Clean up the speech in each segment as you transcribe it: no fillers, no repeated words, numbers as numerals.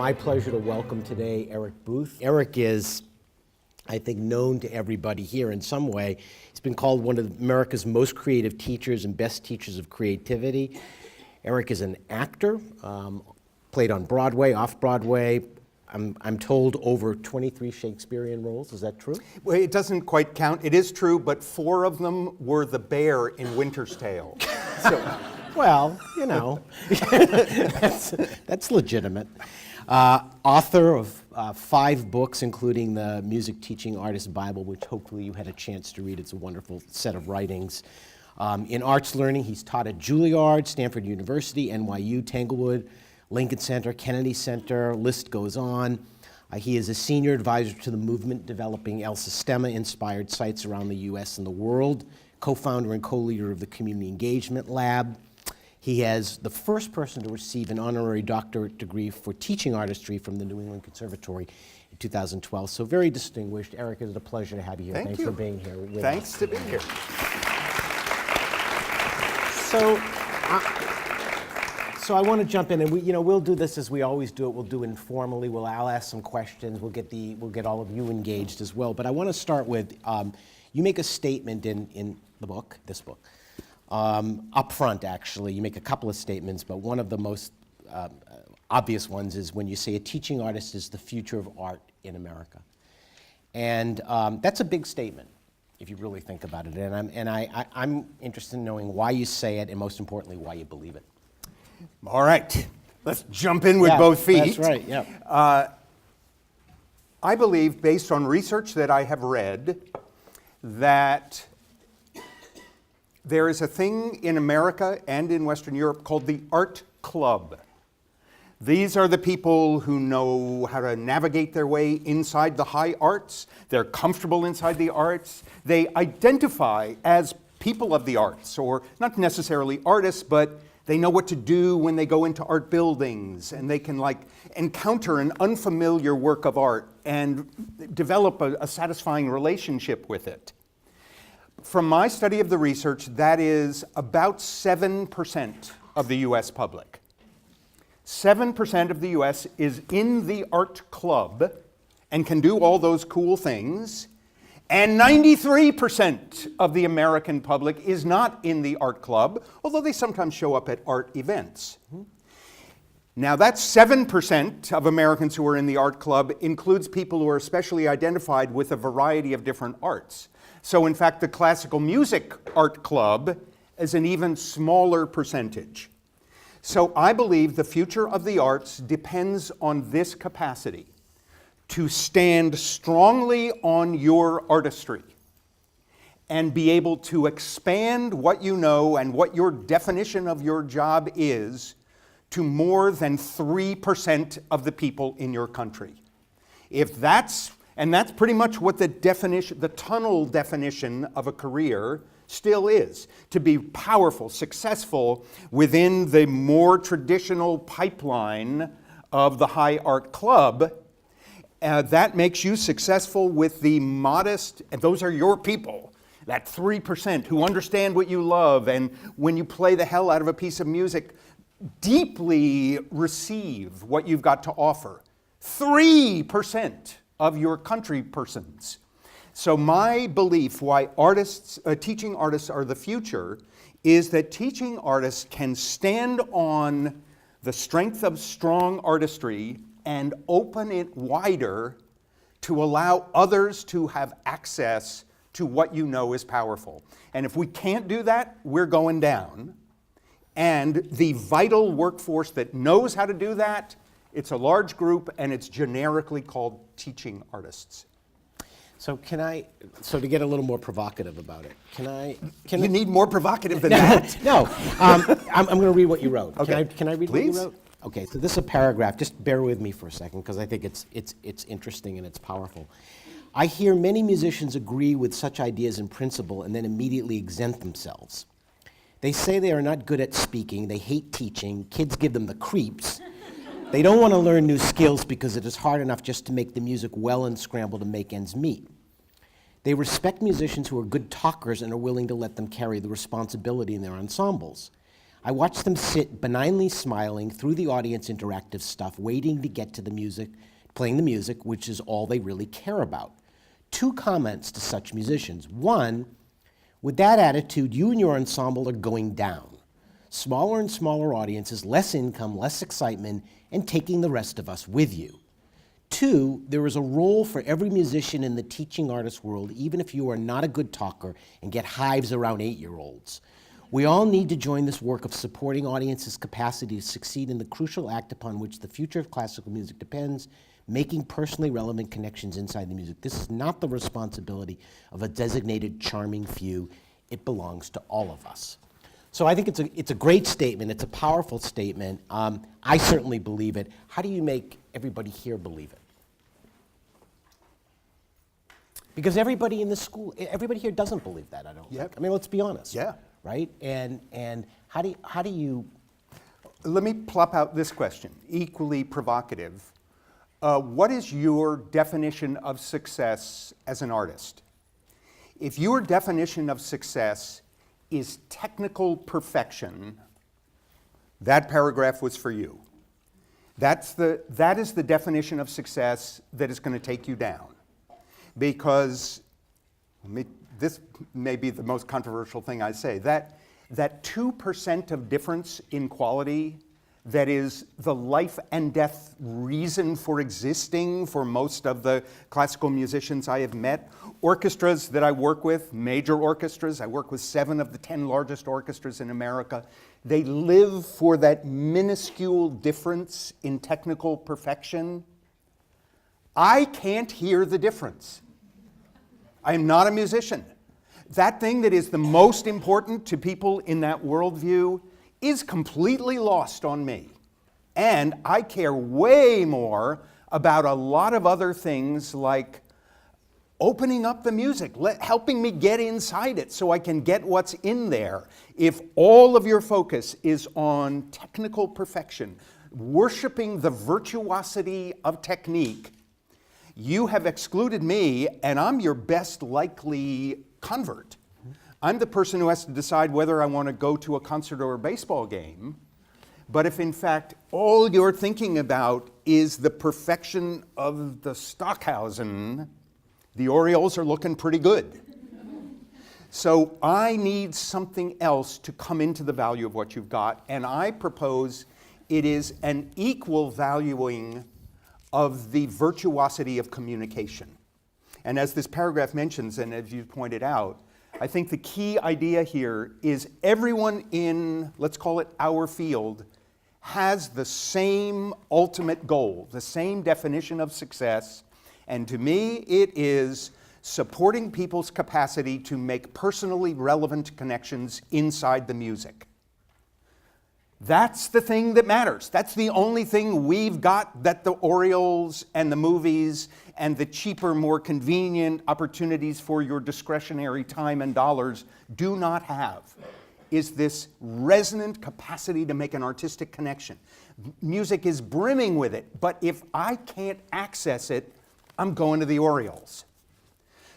my pleasure to welcome today Eric Booth. Eric is, I think, known to everybody here in some way. He's been called one of America's most creative teachers and best teachers of creativity. Eric is an actor, played on Broadway, off-Broadway. I'm told over 23 Shakespearean roles. Is that true? Well, it doesn't quite count. It is true, but 4 of them were the bear in Winter's Tale. So, well, you know, that's legitimate. Author of 5 books, including the Music Teaching Artist Bible, which hopefully you had a chance to read. It's a wonderful set of writings. In arts learning, he's taught at Juilliard, Stanford University, NYU, Tanglewood, Lincoln Center, Kennedy Center, list goes on. He is a senior advisor to the movement developing El Sistema-inspired sites around the US and the world, co-founder and co-leader of the Community Engagement Lab. He is the first person to receive an honorary doctorate degree for teaching artistry from the New England Conservatory in 2012. So very distinguished. Eric, it's a pleasure to have you here. Thanks for being here with us. Thanks to be here. So I want to jump in, and we'll do this as we always do it. We'll do it informally. I'll ask some questions. We'll get all of you engaged as well. But I want to start with you make a statement in the book, this book, up front. Actually, you make a couple of statements, but one of the most obvious ones is when you say a teaching artist is the future of art in America, and that's a big statement if you really think about it. And I'm interested in knowing why you say it, and most importantly, why you believe it. All right, let's jump in with both feet. That's right, yeah. I believe, based on research that I have read, that there is a thing in America and in Western Europe called the art club. These are the people who know how to navigate their way inside the high arts. They're comfortable inside the arts. They identify as people of the arts, or not necessarily artists, but they know what to do when they go into art buildings, and they can encounter an unfamiliar work of art and develop a satisfying relationship with it. From my study of the research, that is about 7% of the US public. 7% of the US is in the art club and can do all those cool things. And 93% of the American public is not in the art club, although they sometimes show up at art events. Now that 7% of Americans who are in the art club includes people who are especially identified with a variety of different arts. So in fact, the classical music art club is an even smaller percentage. So I believe the future of the arts depends on this capacity: to stand strongly on your artistry and be able to expand what you know and what your definition of your job is to more than 3% of the people in your country. And that's pretty much what the tunnel definition of a career still is: to be powerful, successful within the more traditional pipeline of the high art club. That makes you successful with the modest, and those are your people, that 3% who understand what you love, and when you play the hell out of a piece of music, deeply receive what you've got to offer. 3% of your country persons. So my belief why teaching artists are the future is that teaching artists can stand on the strength of strong artistry and open it wider to allow others to have access to what you know is powerful. And if we can't do that, we're going down. And the vital workforce that knows how to do that, it's a large group, and it's generically called teaching artists. So to get a little more provocative about it, You need more provocative than that. No, I'm going to read what you wrote. Okay. Can I read Please? what you wrote? Okay, so this is a paragraph. Just bear with me for a second, because I think it's interesting and it's powerful. I hear many musicians agree with such ideas in principle and then immediately exempt themselves. They say they are not good at speaking, they hate teaching, kids give them the creeps. They don't want to learn new skills because it is hard enough just to make the music well and scramble to make ends meet. They respect musicians who are good talkers and are willing to let them carry the responsibility in their ensembles. I watch them sit benignly smiling through the audience interactive stuff, waiting to get to the music, playing the music, which is all they really care about. 2 comments to such musicians. 1, with that attitude, you and your ensemble are going down. Smaller and smaller audiences, less income, less excitement, and taking the rest of us with you. 2, there is a role for every musician in the teaching artist world, even if you are not a good talker and get hives around 8-year-olds. We all need to join this work of supporting audiences' capacity to succeed in the crucial act upon which the future of classical music depends, making personally relevant connections inside the music. This is not the responsibility of a designated charming few. It belongs to all of us. So I think it's a great statement. It's a powerful statement. I certainly believe it. How do you make everybody here believe it? Because everybody in the school, everybody here doesn't believe that, I don't think. I mean, let's be honest. Yeah. Right? And how do you? Let me plop out this question, equally provocative. What is your definition of success as an artist? If your definition of success is technical perfection, that paragraph was for you. That is the definition of success that is going to take you down. Because this may be the most controversial thing I say, that 2% of difference in quality that is the life and death reason for existing for most of the classical musicians I have met. Orchestras that I work with, major orchestras, I work with 7 of the 10 largest orchestras in America. They live for that minuscule difference in technical perfection. I can't hear the difference. I am not a musician. That thing that is the most important to people in that worldview is completely lost on me. And I care way more about a lot of other things like opening up the music, helping me get inside it so I can get what's in there. If all of your focus is on technical perfection, worshiping the virtuosity of technique, you have excluded me, and I'm your best likely convert. I'm the person who has to decide whether I want to go to a concert or a baseball game. But if in fact all you're thinking about is the perfection of the Stockhausen, the Orioles are looking pretty good. So I need something else to come into the value of what you've got, and I propose it is an equal valuing of the virtuosity of communication. And as this paragraph mentions, and as you pointed out, I think the key idea here is everyone in, let's call it our field, has the same ultimate goal, the same definition of success, and to me it is supporting people's capacity to make personally relevant connections inside the music. That's the thing that matters. That's the only thing we've got that the Orioles and the movies and the cheaper, more convenient opportunities for your discretionary time and dollars do not have, is this resonant capacity to make an artistic connection. Music is brimming with it, but if I can't access it, I'm going to the Orioles.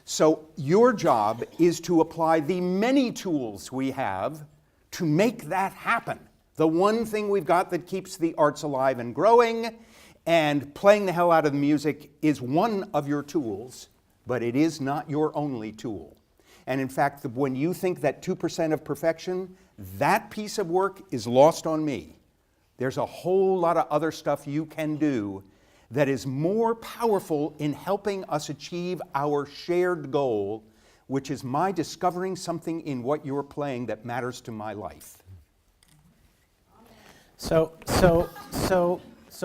So your job is to apply the many tools we have to make that happen. The one thing we've got that keeps the arts alive and growing, and playing the hell out of the music is one of your tools, but it is not your only tool. And in fact, when you think that 2% of perfection, that piece of work is lost on me. There's a whole lot of other stuff you can do that is more powerful in helping us achieve our shared goal, which is my discovering something in what you're playing that matters to my life. So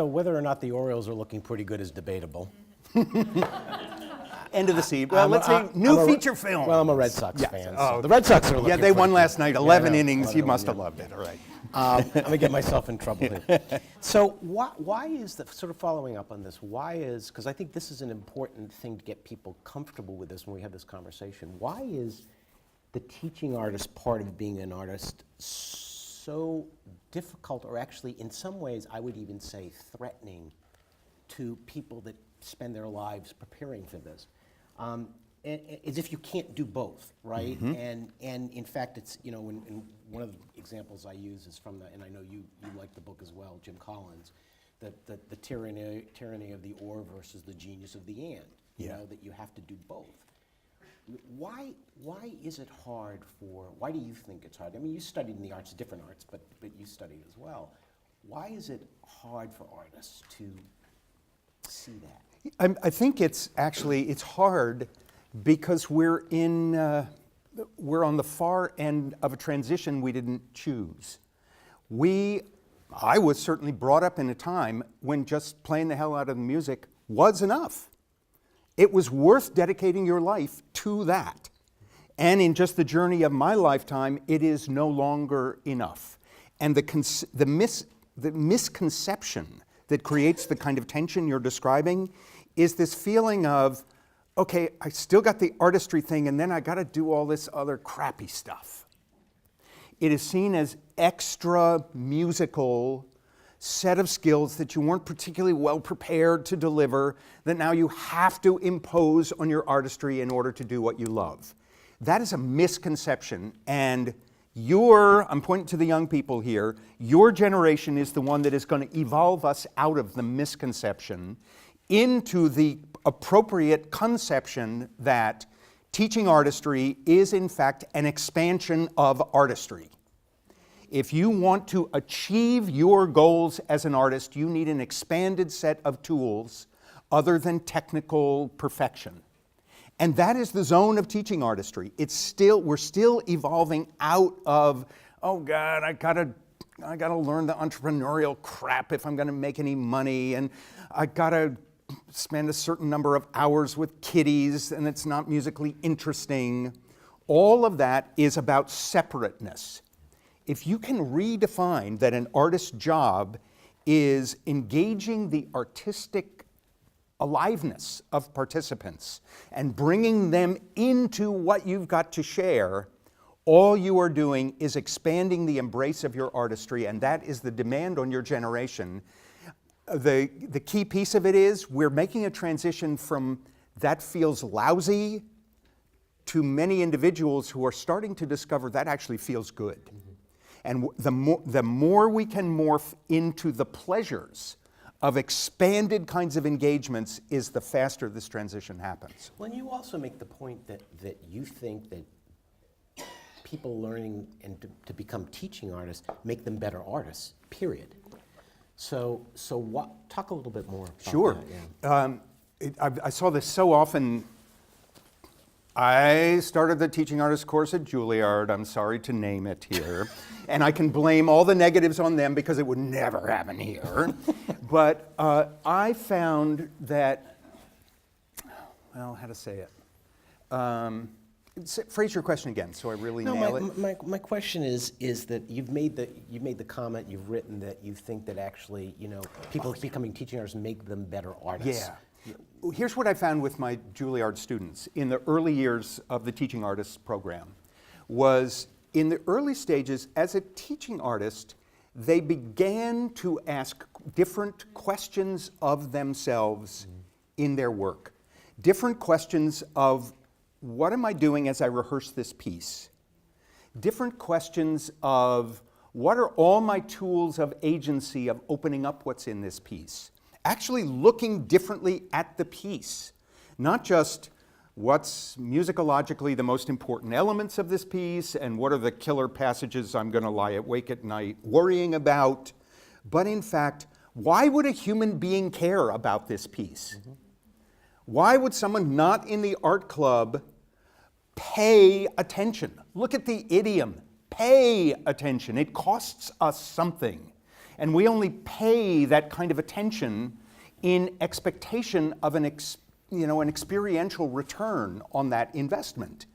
whether or not the Orioles are looking pretty good is debatable. End of the seed. Well, let's say new feature film. Well, I'm a Red Sox Yes. fan. Oh, So the Red Sox are looking they won pretty last good. night, 11 Yeah, I know. innings. You 11, must have yeah. loved it, all right. I'm going to get myself in trouble here. So why is the, sort of following up on this, why is, because I think this is an important thing to get people comfortable with this when we have this conversation, why is the teaching artist part of being an artist so difficult, or actually in some ways I would even say threatening to people that spend their lives preparing for this? as if you can't do both, right? And in fact, it's, you know, in one of the examples I use is from and I know you like the book as well, Jim Collins, the tyranny of the or versus the genius of the and. You know, that you have to do both. Why is it hard why do you think it's hard? I mean, you studied in the arts, different arts, but you studied as well. Why is it hard for artists to see that? I think it's hard because we're on the far end of a transition we didn't choose. I was certainly brought up in a time when just playing the hell out of the music was enough. It was worth dedicating your life to that. And in just the journey of my lifetime, it is no longer enough. And the misconception that creates the kind of tension you're describing is this feeling of, okay, I still got the artistry thing, and then I got to do all this other crappy stuff. It is seen as extra musical set of skills that you weren't particularly well prepared to deliver, that now you have to impose on your artistry in order to do what you love. That is a misconception, and I'm pointing to the young people here, your generation is the one that is going to evolve us out of the misconception into the appropriate conception that teaching artistry is in fact an expansion of artistry. If you want to achieve your goals as an artist, you need an expanded set of tools other than technical perfection. And that is the zone of teaching artistry. We're still evolving out of, oh God, I gotta learn the entrepreneurial crap if I'm gonna make any money, and I gotta spend a certain number of hours with kiddies, and it's not musically interesting. All of that is about separateness. If you can redefine that an artist's job is engaging the artistic aliveness of participants and bringing them into what you've got to share, all you are doing is expanding the embrace of your artistry, and that is the demand on your generation. The key piece of it is we're making a transition from that feels lousy to many individuals who are starting to discover that actually feels good. And the more we can morph into the pleasures of expanded kinds of engagements is the faster this transition happens. Well, and you also make the point that you think that people learning and to become teaching artists make them better artists, period. So talk a little bit more about Sure. that. Yeah. I saw this so often. I started the teaching artist course at Juilliard, I'm sorry to name it here, and I can blame all the negatives on them because it would never happen here. But I found that, well, how to say it? Phrase your question again so I really nail it. My question is that you've made the comment, you've written that you think that actually, you know, people becoming teaching artists make them better artists. Yeah. Here's what I found with my Juilliard students in the early years of the teaching artists program was in the early stages as a teaching artist, they began to ask different questions of themselves in their work. Different questions of what am I doing as I rehearse this piece? Different questions of what are all my tools of agency of opening up what's in this piece? Actually looking differently at the piece, not just what's musicologically the most important elements of this piece and what are the killer passages I'm going to lie awake at night worrying about, but in fact, why would a human being care about this piece? Why would someone not in the art club pay attention? Look at the idiom, pay attention. It costs us something. And we only pay that kind of attention in expectation of an experiential return on that investment.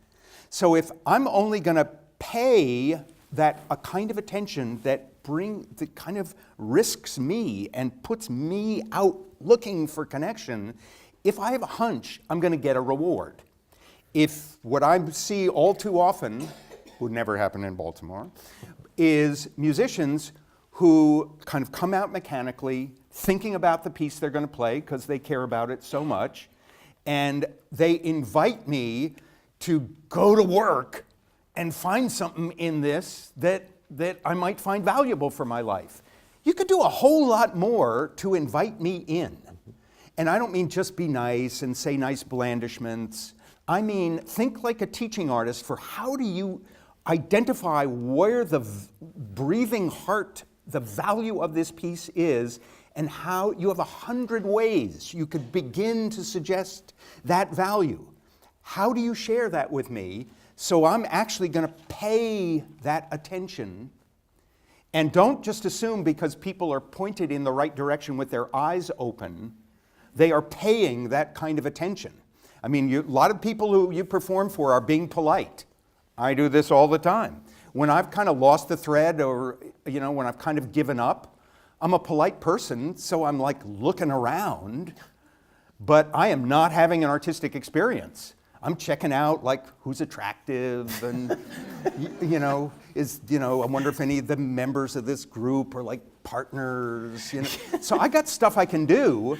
So if I'm only going to pay that a kind of attention that kind of risks me and puts me out looking for connection, if I have a hunch, I'm going to get a reward. If what I see all too often, would never happen in Baltimore, is musicians who kind of come out mechanically, thinking about the piece they're going to play because they care about it so much, and they invite me to go to work and find something in this that I might find valuable for my life. You could do a whole lot more to invite me in. And I don't mean just be nice and say nice blandishments. I mean, think like a teaching artist for how do you identify where the breathing heart, the value of this piece is, and how you have 100 ways you could begin to suggest that value. How do you share that with me so I'm actually going to pay that attention? And don't just assume because people are pointed in the right direction with their eyes open, they are paying that kind of attention. I mean, a lot of people who you perform for are being polite. I do this all the time. When I've kind of lost the thread or, when I've kind of given up, I'm a polite person, so I'm like looking around, but I am not having an artistic experience. I'm checking out like who's attractive and, I wonder if any of the members of this group are like partners, So I got stuff I can do,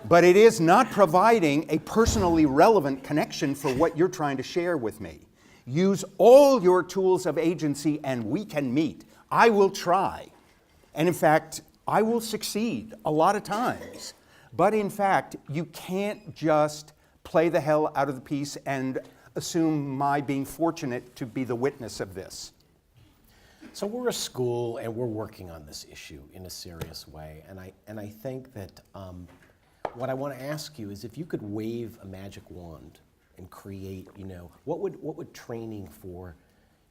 but it is not providing a personally relevant connection for what you're trying to share with me. Use all your tools of agency and we can meet. I will try. And in fact, I will succeed a lot of times. But in fact, you can't just play the hell out of the piece and assume my being fortunate to be the witness of this. So we're a school and we're working on this issue in a serious way. And I think that what I want to ask you is if you could wave a magic wand and create, what would training for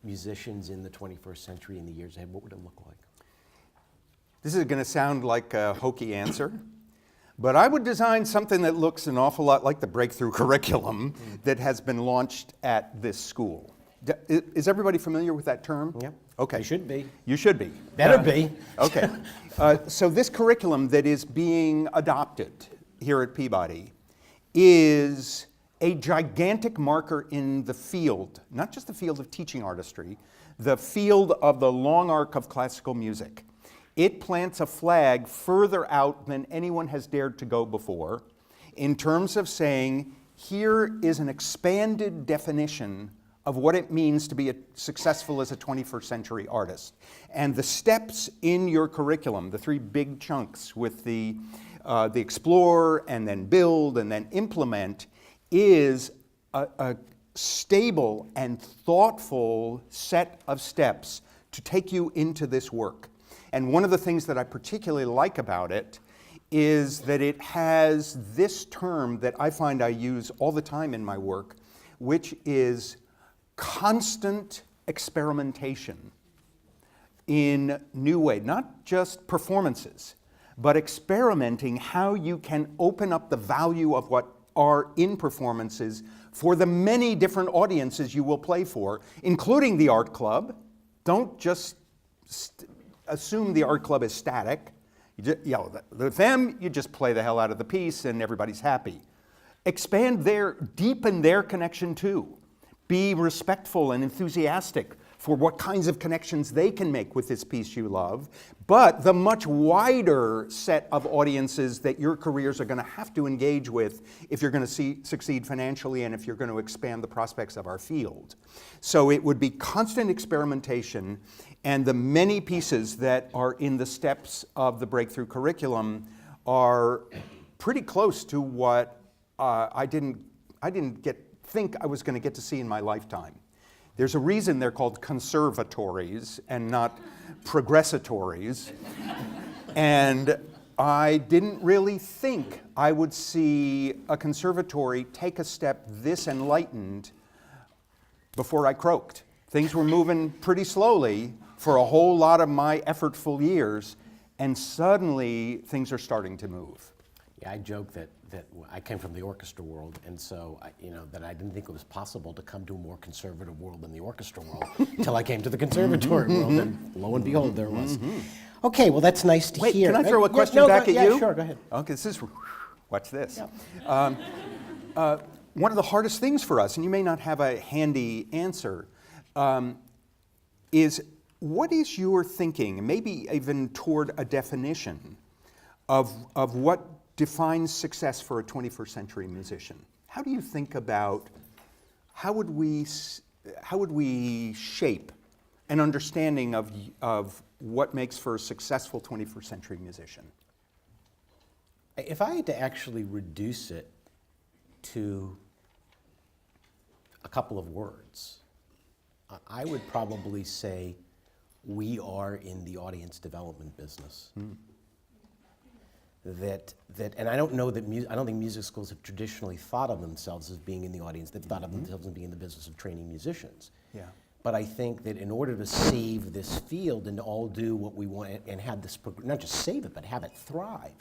musicians in the 21st century in the years ahead, what would it look like? This is going to sound like a hokey answer, but I would design something that looks an awful lot like the breakthrough curriculum that has been launched at this school. Is everybody familiar with that term? Yep. Okay. You should be. You should be. Better be. Okay. So this curriculum that is being adopted here at Peabody is a gigantic marker in the field, not just the field of teaching artistry, the field of the long arc of classical music. It plants a flag further out than anyone has dared to go before in terms of saying, here is an expanded definition of what it means to be successful as a 21st century artist. And the steps in your curriculum, the three big chunks with the explore and then build and then implement, is a stable and thoughtful set of steps to take you into this work. And one of the things that I particularly like about it is that it has this term that I find I use all the time in my work, which is constant experimentation in new ways, not just performances, but experimenting how you can open up the value of what are in performances for the many different audiences you will play for, including the art club. Don't just assume the art club is static. With them, you just play the hell out of the piece and everybody's happy. Deepen their connection too. Be respectful and enthusiastic for what kinds of connections they can make with this piece you love, but the much wider set of audiences that your careers are going to have to engage with if you're going to succeed financially and if you're going to expand the prospects of our field. So it would be constant experimentation, and the many pieces that are in the steps of the breakthrough curriculum are pretty close to what I didn't think I was going to get to see in my lifetime. There's a reason they're called conservatories and not progressatories. And I didn't really think I would see a conservatory take a step this enlightened before I croaked. Things were moving pretty slowly for a whole lot of my effortful years, and suddenly things are starting to move. Yeah, I joke that I came from the orchestra world, and so that I didn't think it was possible to come to a more conservative world than the orchestra world until I came to the conservatory world, and lo and behold, there it was. Okay, well, that's nice to hear. Can I throw a question back at you? Yeah, sure, go ahead. Okay, watch this. Yeah. One of the hardest things for us, and you may not have a handy answer, is what is your thinking, maybe even toward a definition of what defines success for a 21st century musician? How do you think about how would we shape an understanding of what makes for a successful 21st century musician? If I had to actually reduce it to a couple of words, I would probably say we are in the audience development business. And I don't know that I don't think music schools have traditionally thought of themselves as being in the audience. They've thought of themselves as being in the business of training musicians. Yeah. But I think that in order to save this field and to all do what we want and have this, not just save it, but have it thrive,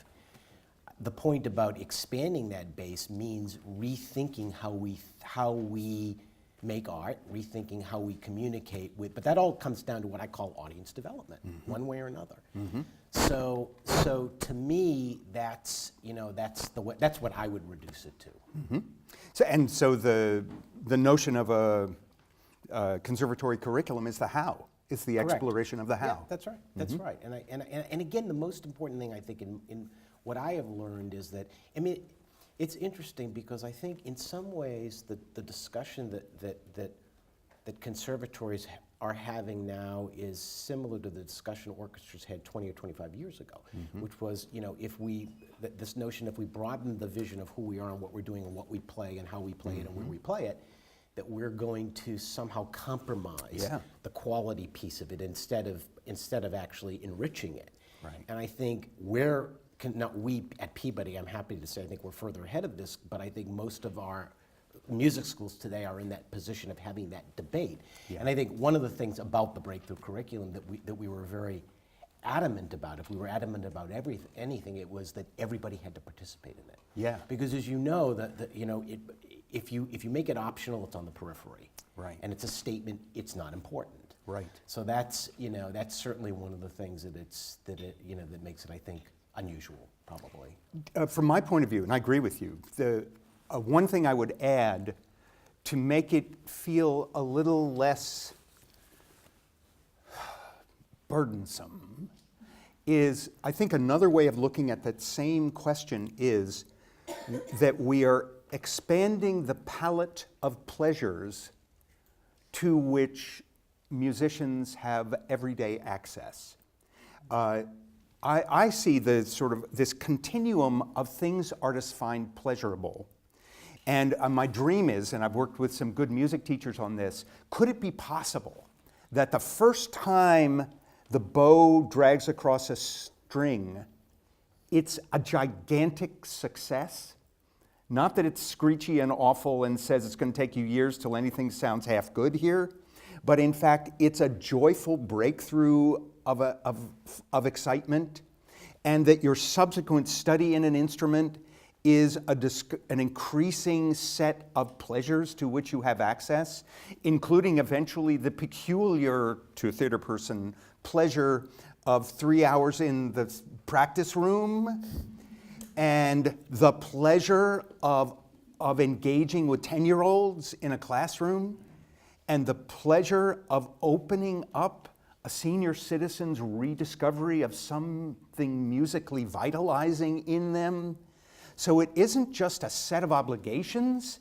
the point about expanding that base means rethinking how we make art, rethinking how we communicate with, but that all comes down to what I call audience development, one way or another. So to me, that's what I would reduce it to. So the notion of a conservatory curriculum is the how. It's the Correct. exploration of the how. Yeah, that's right. That's right. And again, the most important thing I think in what I have learned is that, I mean, it's interesting because I think in some ways the discussion that conservatories are having now is similar to the discussion orchestras had 20 or 25 years ago, which was, this notion if we broaden the vision of who we are and what we're doing and what we play and how we play it and where we play it, that we're going to somehow compromise the quality piece of it instead of actually enriching it. Right. And I think not we at Peabody, I'm happy to say I think we're further ahead of this, but I think most of our music schools today are in that position of having that debate. Yeah. And I think one of the things about the breakthrough curriculum that we were very adamant about, if we were adamant about anything, it was that everybody had to participate in it. Yeah. Because as you know, if you make it optional, it's on the periphery. Right. And it's a statement, it's not important. Right. So that's certainly one of the things that makes it, I think, unusual, probably. From my point of view, and I agree with you, the one thing I would add to make it feel a little less burdensome is, I think another way of looking at that same question is that we are expanding the palette of pleasures to which musicians have everyday access. I see the sort of this continuum of things artists find pleasurable. And my dream is, and I've worked with some good music teachers on this, could it be possible that the first time the bow drags across a string, it's a gigantic success? Not that it's screechy and awful and says it's going to take you years till anything sounds half good here, but in fact, it's a joyful breakthrough of excitement, and that your subsequent study in an instrument is an increasing set of pleasures to which you have access, including eventually the peculiar, to a theater person, pleasure of 3 hours in the practice room, and the pleasure of engaging with 10-year-olds in a classroom, and the pleasure of opening up a senior citizen's rediscovery of something musically vitalizing in them. So it isn't just a set of obligations,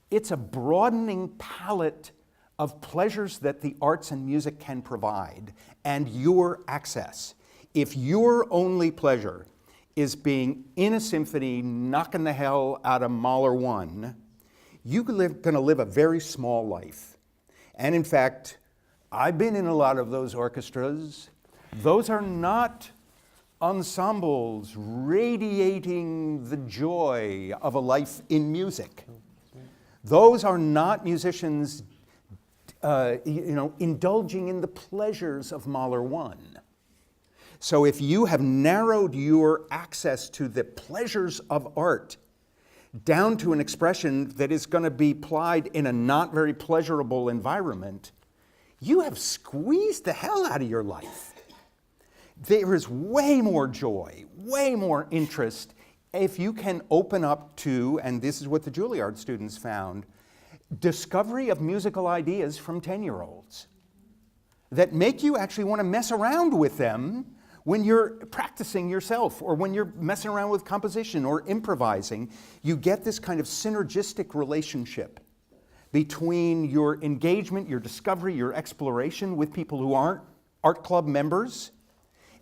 it's a broadening palette of pleasures that the arts and music can provide, and your access. If your only pleasure is being in a symphony knocking the hell out of Mahler 1, you're going to live a very small life. And in fact, I've been in a lot of those orchestras. Those are not ensembles radiating the joy of a life in music. Those are not musicians indulging in the pleasures of Mahler 1. So if you have narrowed your access to the pleasures of art down to an expression that is going to be applied in a not very pleasurable environment, you have squeezed the hell out of your life. There is way more joy, way more interest if you can open up to, and this is what the Juilliard students found, discovery of musical ideas from 10-year-olds that make you actually want to mess around with them When you're practicing yourself, or when you're messing around with composition or improvising, you get this kind of synergistic relationship between your engagement, your discovery, your exploration with people who aren't art club members,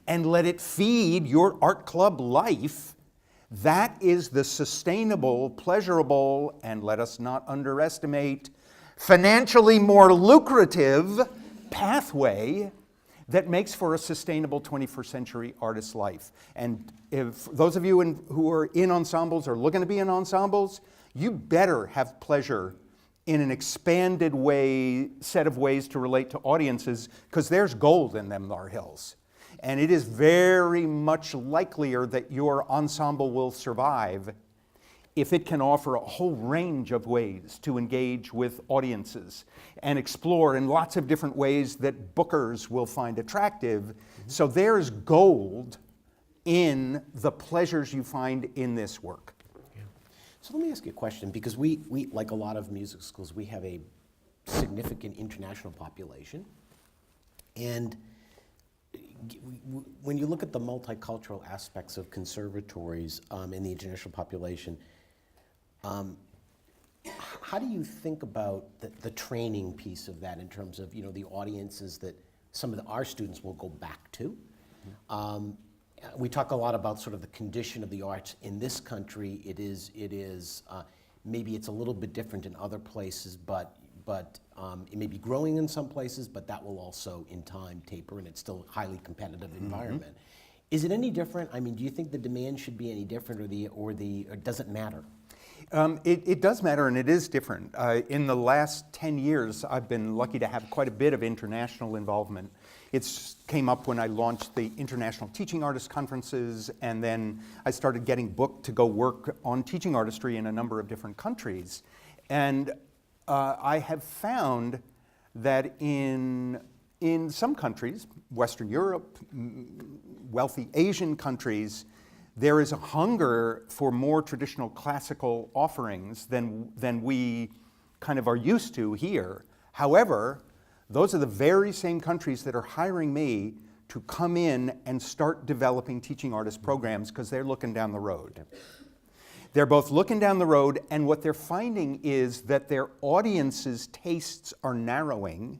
and let it feed your art club life. That is the sustainable, pleasurable, and let us not underestimate, financially more lucrative pathway that makes for a sustainable 21st century artist life. And if those of you who are in ensembles or looking to be in ensembles, you better have pleasure in an expanded set of ways to relate to audiences, because there's gold in them thar hills. And it is very much likelier that your ensemble will survive if it can offer a whole range of ways to engage with audiences and explore in lots of different ways that bookers will find attractive. So there's gold in the pleasures you find in this work. So let me ask you a question, because we, like a lot of music schools, we have a significant international population. And when you look at the multicultural aspects of conservatories in the international population, how do you think about the training piece of that in terms of, the audiences that some of our students will go back to? We talk a lot about sort of the condition of the arts in this country. It is maybe it's a little bit different in other places, but it may be growing in some places, but that will also in time taper, and it's still a highly competitive environment. Is it any different? I mean, do you think the demand should be any different, or does it matter? It does matter, and it is different. In the last 10 years, I've been lucky to have quite a bit of international involvement. It came up when I launched the International Teaching Artist Conferences, and then I started getting booked to go work on teaching artistry in a number of different countries. And I have found that in some countries, Western Europe, wealthy Asian countries, there is a hunger for more traditional classical offerings than we kind of are used to here. However, those are the very same countries that are hiring me to come in and start developing teaching artist programs, because they're looking down the road. They're both looking down the road, and what they're finding is that their audience's tastes are narrowing,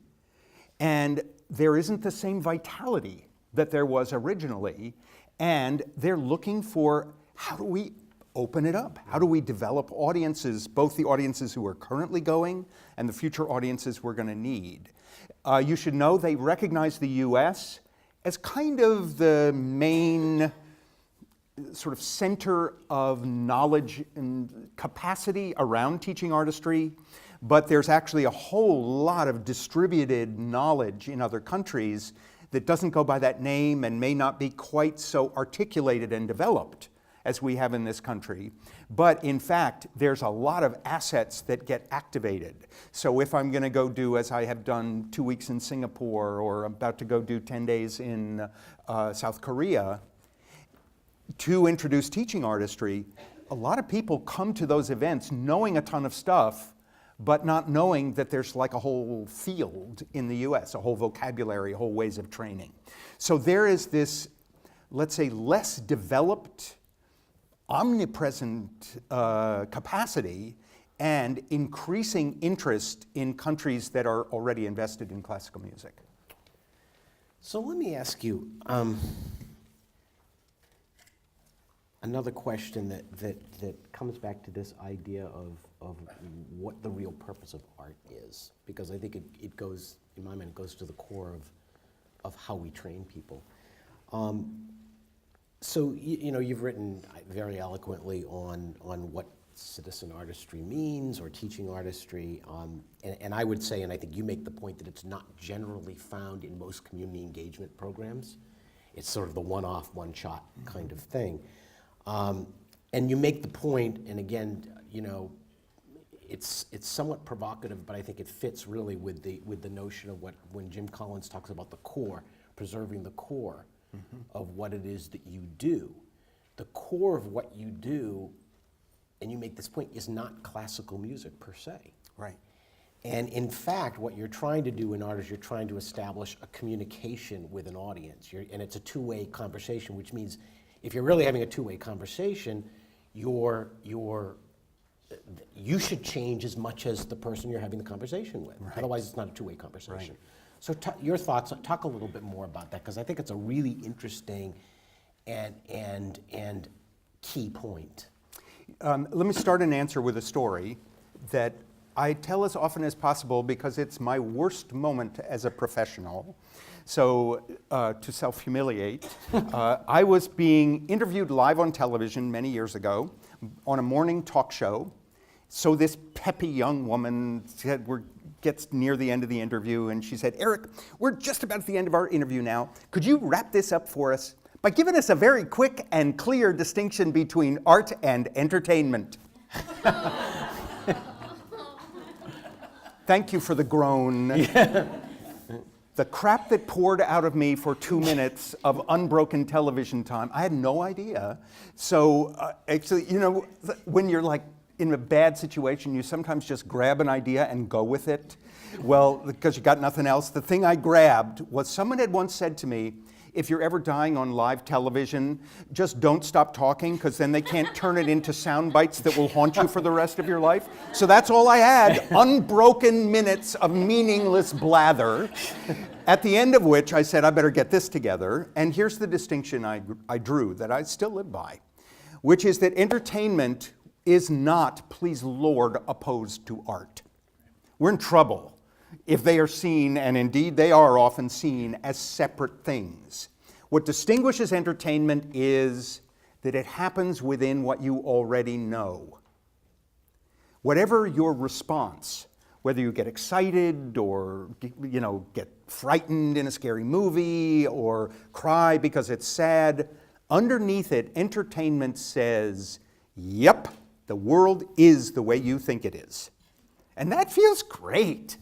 and there isn't the same vitality that there was originally, and they're looking for, how do we open it up? How do we develop audiences, both the audiences who are currently going and the future audiences we're going to need? You should know they recognize the US as kind of the main sort of center of knowledge and capacity around teaching artistry, but there's actually a whole lot of distributed knowledge in other countries that doesn't go by that name and may not be quite so articulated and developed as we have in this country. But in fact, there's a lot of assets that get activated. So if I'm going to go do, as I have done, 2 weeks in Singapore, or about to go do 10 days in South Korea, to introduce teaching artistry, a lot of people come to those events knowing a ton of stuff, but not knowing that there's like a whole field in the US, a whole vocabulary, whole ways of training. So there is this, let's say, less developed, omnipresent capacity and increasing interest in countries that are already invested in classical music. So let me ask you another question that comes back to this idea of what the real purpose of art is, because I think it goes, in my mind, it goes to the core of how we train people. So you've written very eloquently on what citizen artistry means, or teaching artistry, and I would say, and I think you make the point, that it's not generally found in most community engagement programs. It's sort of the one-off, one-shot kind of thing. And you make the point, and again, it's somewhat provocative, but I think it fits really with the notion of when Jim Collins talks about the core, preserving the core of what it is that you do. The core of what you do, and you make this point, is not classical music per se. Right. And in fact, what you're trying to do in art is you're trying to establish a communication with an audience. And it's a two-way conversation, which means if you're really having a two-way conversation, you should change as much as the person you're having the conversation with. Right. Otherwise, it's not a two-way conversation. Right. So your thoughts, talk a little bit more about that, because I think it's a really interesting and key point. Let me start an answer with a story that I tell as often as possible because it's my worst moment as a professional. So to self-humiliate, I was being interviewed live on television many years ago on a morning talk show. So this peppy young woman gets near the end of the interview, and she said, "Eric, we're just about at the end of our interview now. Could you wrap this up for us by giving us a very quick and clear distinction between art and entertainment?" Thank you for the groan. Yeah. The crap that poured out of me for 2 minutes of unbroken television time, I had no idea. So actually, when you're like in a bad situation, you sometimes just grab an idea and go with it. Well, because you got nothing else. The thing I grabbed was someone had once said to me, if you're ever dying on live television, just don't stop talking, because then they can't turn it into sound bites that will haunt you for the rest of your life. So that's all I had, unbroken minutes of meaningless blather, at the end of which I said, I better get this together. And here's the distinction I drew that I still live by, which is that entertainment is not, please Lord, opposed to art. We're in trouble if they are seen, and indeed they are often seen, as separate things. What distinguishes entertainment is that it happens within what you already know. Whatever your response, whether you get excited or get frightened in a scary movie or cry because it's sad, underneath it, entertainment says, yep, the world is the way you think it is. And that feels great.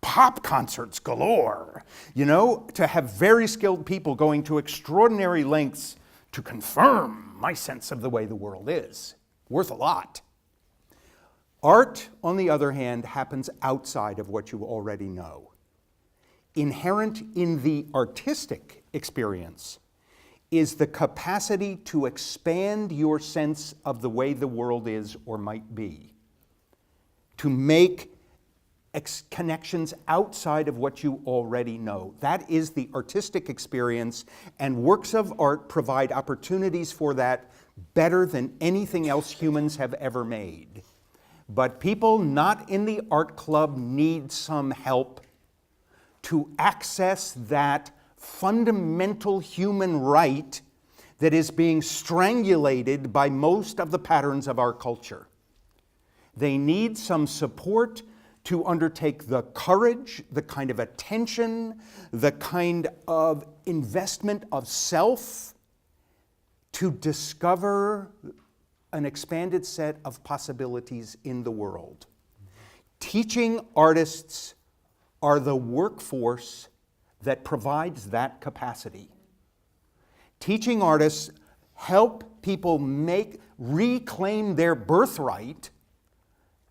Pop concerts galore, to have very skilled people going to extraordinary lengths to confirm my sense of the way the world is. Worth a lot. Art, on the other hand, happens outside of what you already know. Inherent in the artistic experience is the capacity to expand your sense of the way the world is or might be, to make connections outside of what you already know. That is the artistic experience, and works of art provide opportunities for that better than anything else humans have ever made. But people not in the art club need some help to access that fundamental human right that is being strangulated by most of the patterns of our culture. They need some support to undertake the courage, the kind of attention, the kind of investment of self to discover an expanded set of possibilities in the world. Teaching artists are the workforce that provides that capacity. Teaching artists help people reclaim their birthright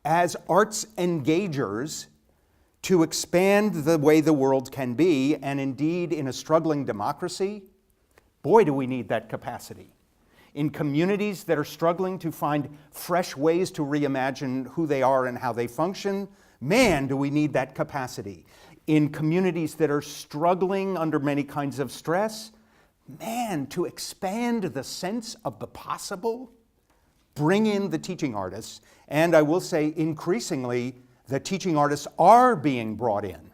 as arts engagers to expand the way the world can be, and indeed in a struggling democracy, boy, do we need that capacity. In communities that are struggling to find fresh ways to reimagine who they are and how they function, man, do we need that capacity. In communities that are struggling under many kinds of stress, man, to expand the sense of the possible, bring in the teaching artists. And I will say, increasingly, the teaching artists are being brought in.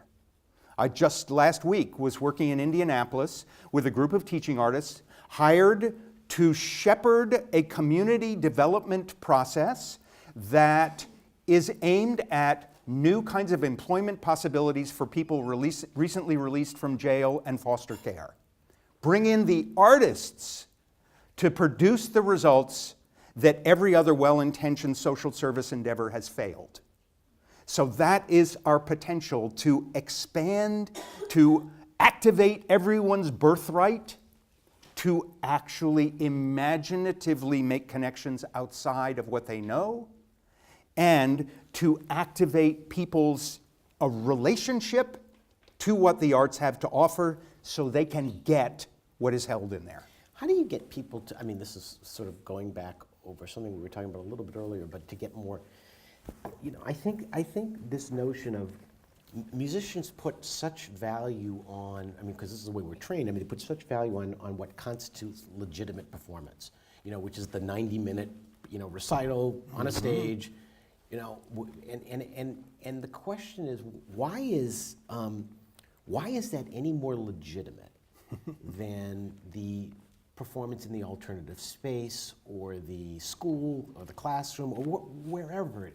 I just last week was working in Indianapolis with a group of teaching artists hired to shepherd a community development process that is aimed at new kinds of employment possibilities for people recently released from jail and foster care. Bring in the artists to produce the results that every other well-intentioned social service endeavor has failed. So that is our potential to expand, to activate everyone's birthright, to actually imaginatively make connections outside of what they know, and to activate people's a relationship to what the arts have to offer so they can get what is held in there. How do you get people to, I mean, this is sort of going back over something we were talking about a little bit earlier, but to get more, I think this notion of musicians put such value on, because this is the way we're trained, they put such value on what constitutes legitimate performance, which is the 90-minute, recital on a stage, and the question is, why is that any more legitimate than the performance in the alternative space or the school or the classroom or wherever it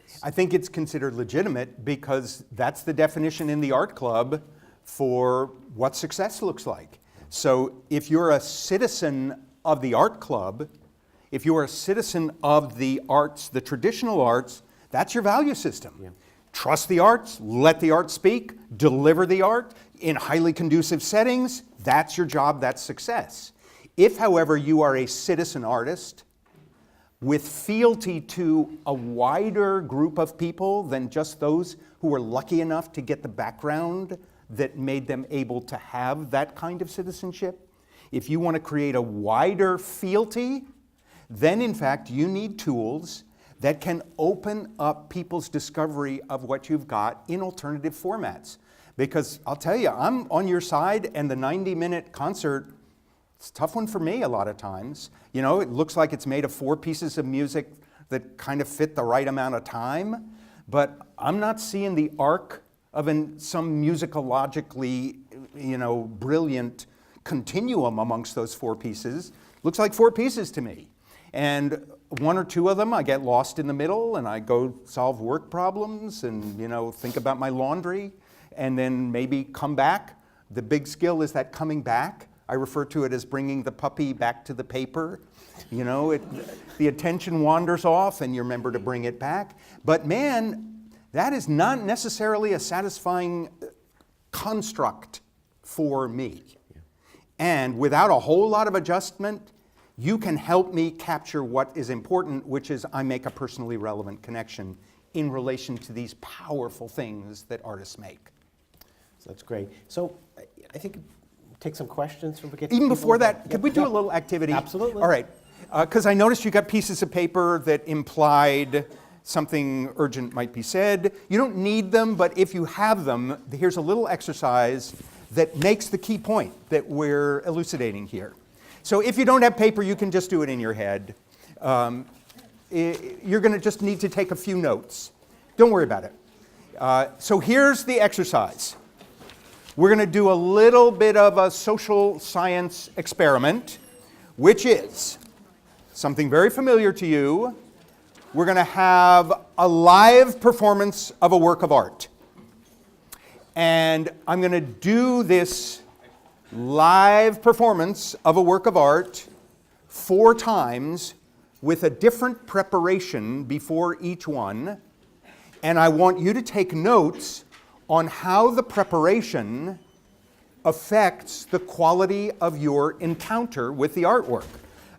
is? I think it's considered legitimate because that's the definition in the art club for what success looks like. So if you're a citizen of the art club, if you're a citizen of the arts, the traditional arts, that's your value system. Yeah. Trust the arts, let the art speak, deliver the art in highly conducive settings, that's your job, that's success. If, however, you are a citizen artist with fealty to a wider group of people than just those who were lucky enough to get the background that made them able to have that kind of citizenship, if you want to create a wider fealty, then in fact you need tools that can open up people's discovery of what you've got in alternative formats. Because I'll tell you, I'm on your side, and the 90-minute concert, it's a tough one for me a lot of times. It looks like it's made of 4 pieces of music that kind of fit the right amount of time, but I'm not seeing the arc of some musicologically, brilliant continuum amongst those 4 pieces. Looks like 4 pieces to me. And 1 or 2 of them, I get lost in the middle and I go solve work problems and, think about my laundry and then maybe come back. The big skill is that coming back. I refer to it as bringing the puppy back to the paper. The attention wanders off and you remember to bring it back. But man, that is not necessarily a satisfying construct for me. Yeah. And without a whole lot of adjustment, you can help me capture what is important, which is I make a personally relevant connection in relation to these powerful things that artists make. So that's great. So I think take some questions from Even before that, could we do a little activity? Absolutely. All right, because I noticed you got pieces of paper that implied something urgent might be said. You don't need them, but if you have them, here's a little exercise that makes the key point that we're elucidating here. So if you don't have paper, you can just do it in your head. You're going to just need to take a few notes. Don't worry about it. So here's the exercise. We're going to do a little bit of a social science experiment, which is something very familiar to you. We're going to have a live performance of a work of art. And I'm going to do this live performance of a work of art 4 times with a different preparation before each one. And I want you to take notes on how the preparation affects the quality of your encounter with the artwork.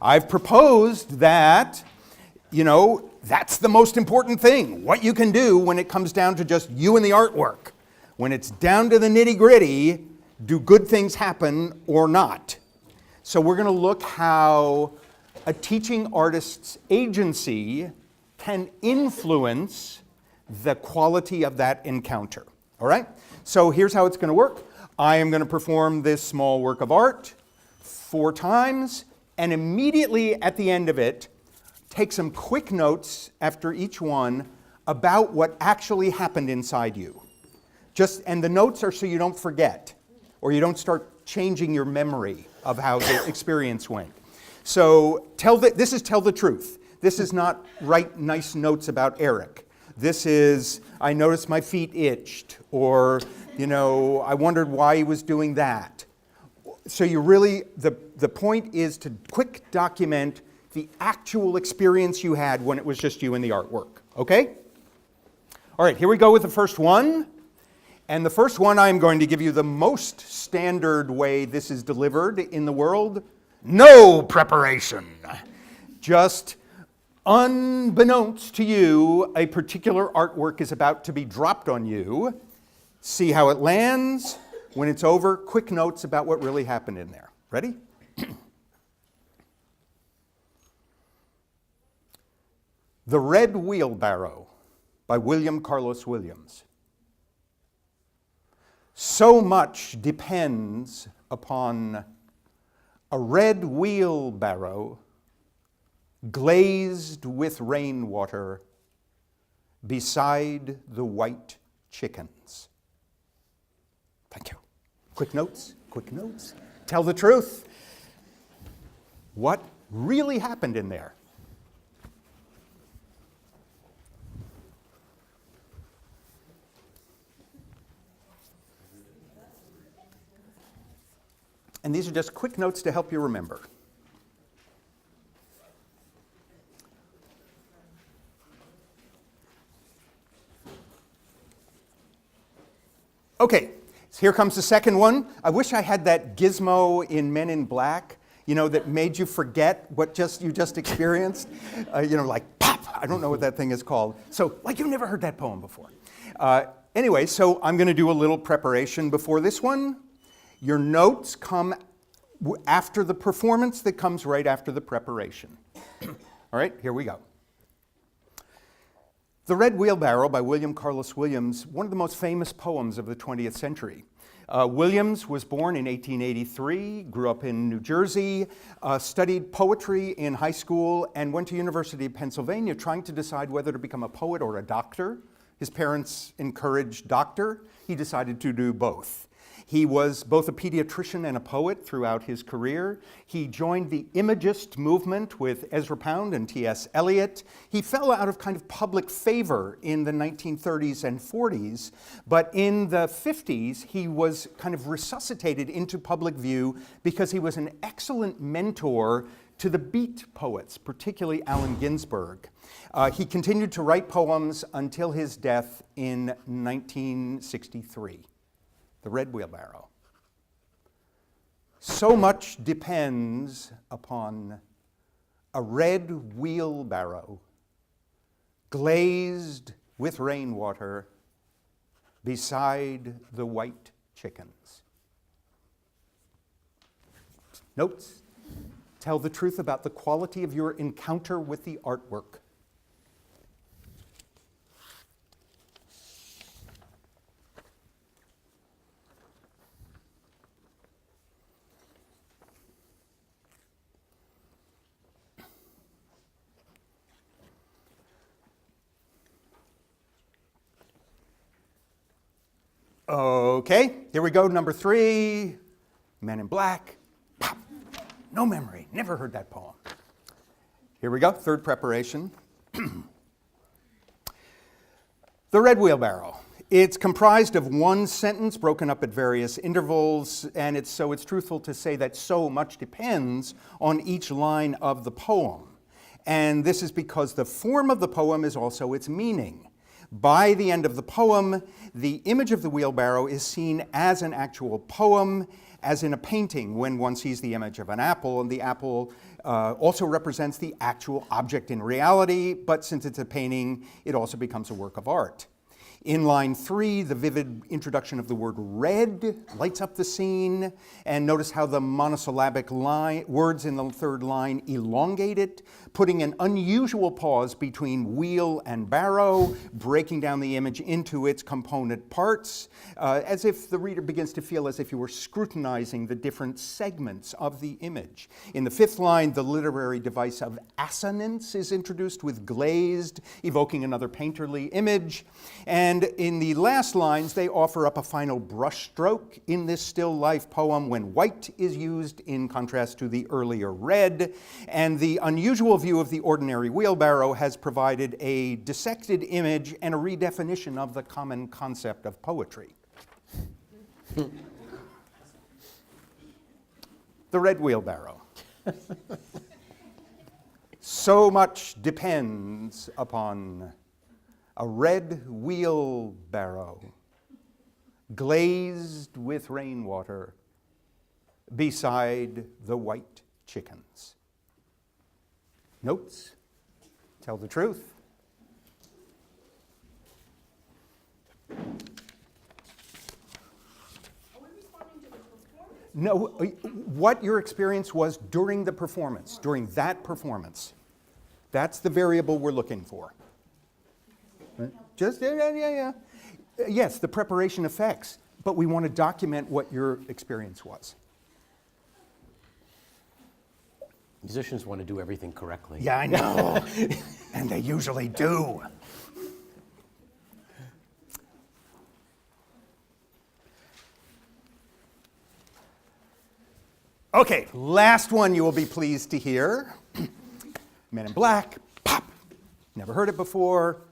I've proposed that, that's the most important thing, what you can do when it comes down to just you and the artwork. When it's down to the nitty-gritty, do good things happen or not? So we're going to look how a teaching artist's agency can influence the quality of that encounter. All right? So here's how it's going to work. I am going to perform this small work of art 4 times, and immediately at the end of it, take some quick notes after each one about what actually happened inside you. And the notes are so you don't forget, or you don't start changing your memory of how the experience went. So this is tell the truth. This is not write nice notes about Eric. This is, I noticed my feet itched, or, I wondered why he was doing that. So you really, the point is to quick document the actual experience you had when it was just you and the artwork, okay? All right, here we go with the first one. And the first one, I'm going to give you the most standard way this is delivered in the world. No preparation. Just Unbeknownst to you, a particular artwork is about to be dropped on you. See how it lands. When it's over, quick notes about what really happened in there. Ready? The Red Wheelbarrow by William Carlos Williams. So much depends upon a red wheelbarrow glazed with rainwater beside the white chickens. Thank you. Quick notes, quick notes. Tell the truth. What really happened in there? And these are just quick notes to help you remember. Okay, so here comes the second one. I wish I had that gizmo in Men in Black, you know, that made you forget what you just experienced. Like pop, I don't know what that thing is called. So, like you've never heard that poem before. Anyway, so I'm going to do a little preparation before this one. Your notes come after the performance that comes right after the preparation. All right, here we go. The Red Wheelbarrow by William Carlos Williams, one of the most famous poems of the 20th century. Williams was born in 1883, grew up in New Jersey, studied poetry in high school, and went to University of Pennsylvania trying to decide whether to become a poet or a doctor. His parents encouraged doctor. He decided to do both. He was both a pediatrician and a poet throughout his career. He joined the Imagist movement with Ezra Pound and T.S. Eliot. He fell out of kind of public favor in the 1930s and 40s, but in the 50s, he was kind of resuscitated into public view because he was an excellent mentor to the beat poets, particularly Allen Ginsberg. He continued to write poems until his death in 1963. The Red Wheelbarrow. So much depends upon a red wheelbarrow glazed with rainwater beside the white chickens. Notes? Tell the truth about the quality of your encounter with the artwork. Okay, here we go, number 3, Men in Black. Pop. No memory, never heard that poem. Here we go, third preparation. The Red Wheelbarrow. It's comprised of one sentence broken up at various intervals, and it's truthful to say that so much depends on each line of the poem. And this is because the form of the poem is also its meaning. By the end of the poem, the image of the wheelbarrow is seen as an actual poem, as in a painting when one sees the image of an apple, and the apple also represents the actual object in reality, but since it's a painting, it also becomes a work of art. In line 3, the vivid introduction of the word red lights up the scene, and notice how the monosyllabic words in the third line elongate it, putting an unusual pause between wheel and barrow, breaking down the image into its component parts, as if the reader begins to feel as if you were scrutinizing the different segments of the image. In the 5th line, the literary device of assonance is introduced with glazed, evoking another painterly image. And in the last lines, they offer up a final brushstroke in this still life poem when white is used in contrast to the earlier red. And the unusual view of the ordinary wheelbarrow has provided a dissected image and a redefinition of the common concept of poetry. The Red Wheelbarrow. So much depends upon a red wheelbarrow glazed with rainwater beside the white chickens. Notes? Tell the truth. No, what your experience was during the performance, during that performance. That's the variable we're looking for. Right? Just, yeah. Yes, the preparation affects, but we want to document what your experience was. Musicians want to do everything correctly. Yeah, I know. And they usually do. Okay, last one you will be pleased to hear. Men in Black, pop. Never heard it before.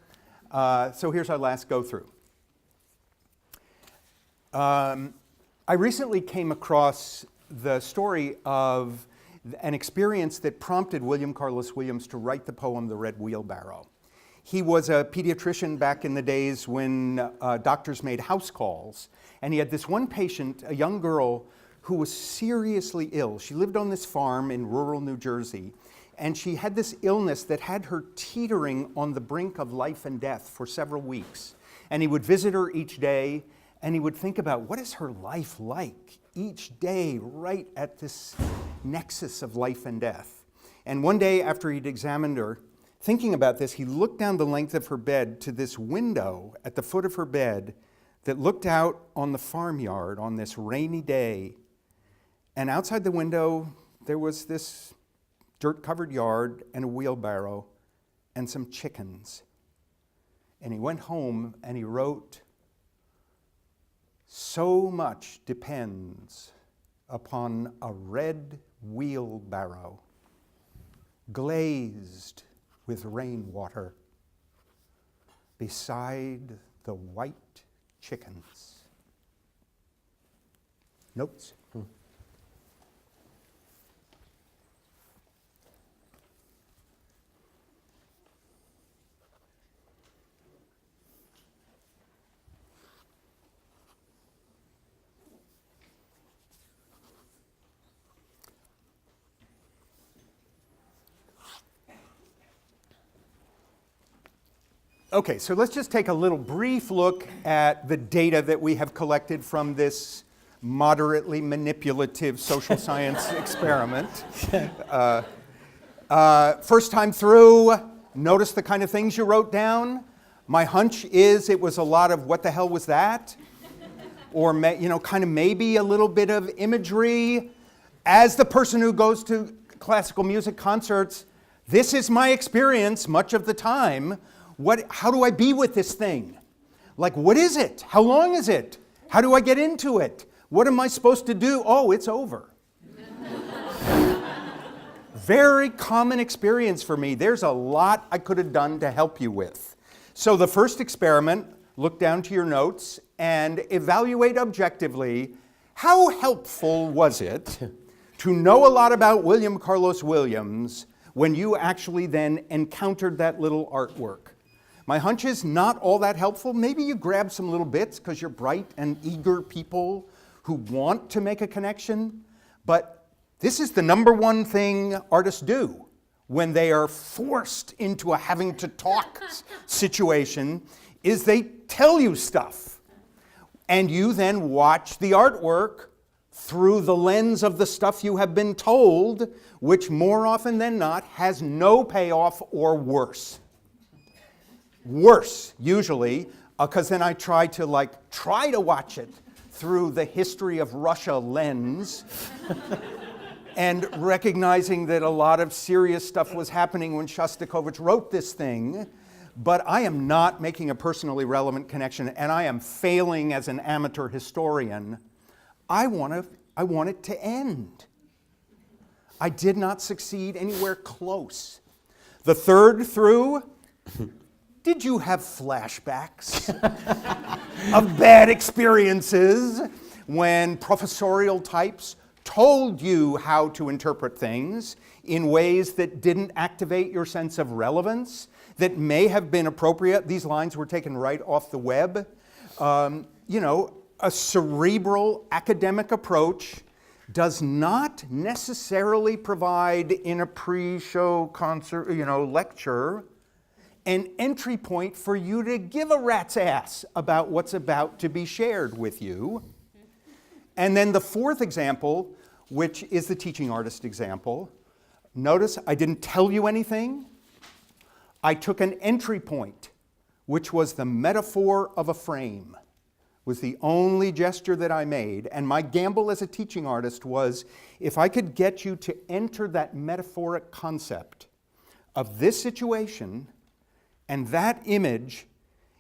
So here's our last go through. I recently came across the story of an experience that prompted William Carlos Williams to write the poem The Red Wheelbarrow. He was a pediatrician back in the days when doctors made house calls, and he had this one patient, a young girl, who was seriously ill. She lived on this farm in rural New Jersey, and she had this illness that had her teetering on the brink of life and death for several weeks. And he would visit her each day, and he would think about what is her life like each day right at this nexus of life and death. And one day after he'd examined her, thinking about this, he looked down the length of her bed to this window at the foot of her bed that looked out on the farmyard on this rainy day. And outside the window, there was this dirt-covered yard and a wheelbarrow and some chickens. And he went home and he wrote, "So much depends upon a red wheelbarrow, glazed with rainwater, beside the white chickens." Notes? Okay, so let's just take a little brief look at the data that we have collected from this moderately manipulative social science experiment. First time through, notice the kind of things you wrote down. My hunch is it was a lot of what the hell was that? Or kind of maybe a little bit of imagery. As the person who goes to classical music concerts, this is my experience much of the time. How do I be with this thing? Like, what is it? How long is it? How do I get into it? What am I supposed to do? Oh, it's over. Very common experience for me. There's a lot I could have done to help you with. So the first experiment, look down to your notes and evaluate objectively, how helpful was it to know a lot about William Carlos Williams when you actually then encountered that little artwork? My hunch is not all that helpful. Maybe you grab some little bits because you're bright and eager people who want to make a connection. But this is the number one thing artists do when they are forced into a having to talk situation, is they tell you stuff. And you then watch the artwork through the lens of the stuff you have been told, which more often than not has no payoff or worse. Worse, usually, because then I try to watch it through the history of Russia lens and recognizing that a lot of serious stuff was happening when Shostakovich wrote this thing, but I am not making a personally relevant connection, and I am failing as an amateur historian. I want it to end. I did not succeed anywhere close. The third through, did you have flashbacks of bad experiences when professorial types told you how to interpret things in ways that didn't activate your sense of relevance, that may have been appropriate? These lines were taken right off the web. A cerebral academic approach does not necessarily provide in a pre-show concert, lecture, an entry point for you to give a rat's ass about what's about to be shared with you. And then the fourth example, which is the teaching artist example. Notice I didn't tell you anything. I took an entry point, which was the metaphor of a frame, was the only gesture that I made. And my gamble as a teaching artist was, if I could get you to enter that metaphoric concept of this situation and that image,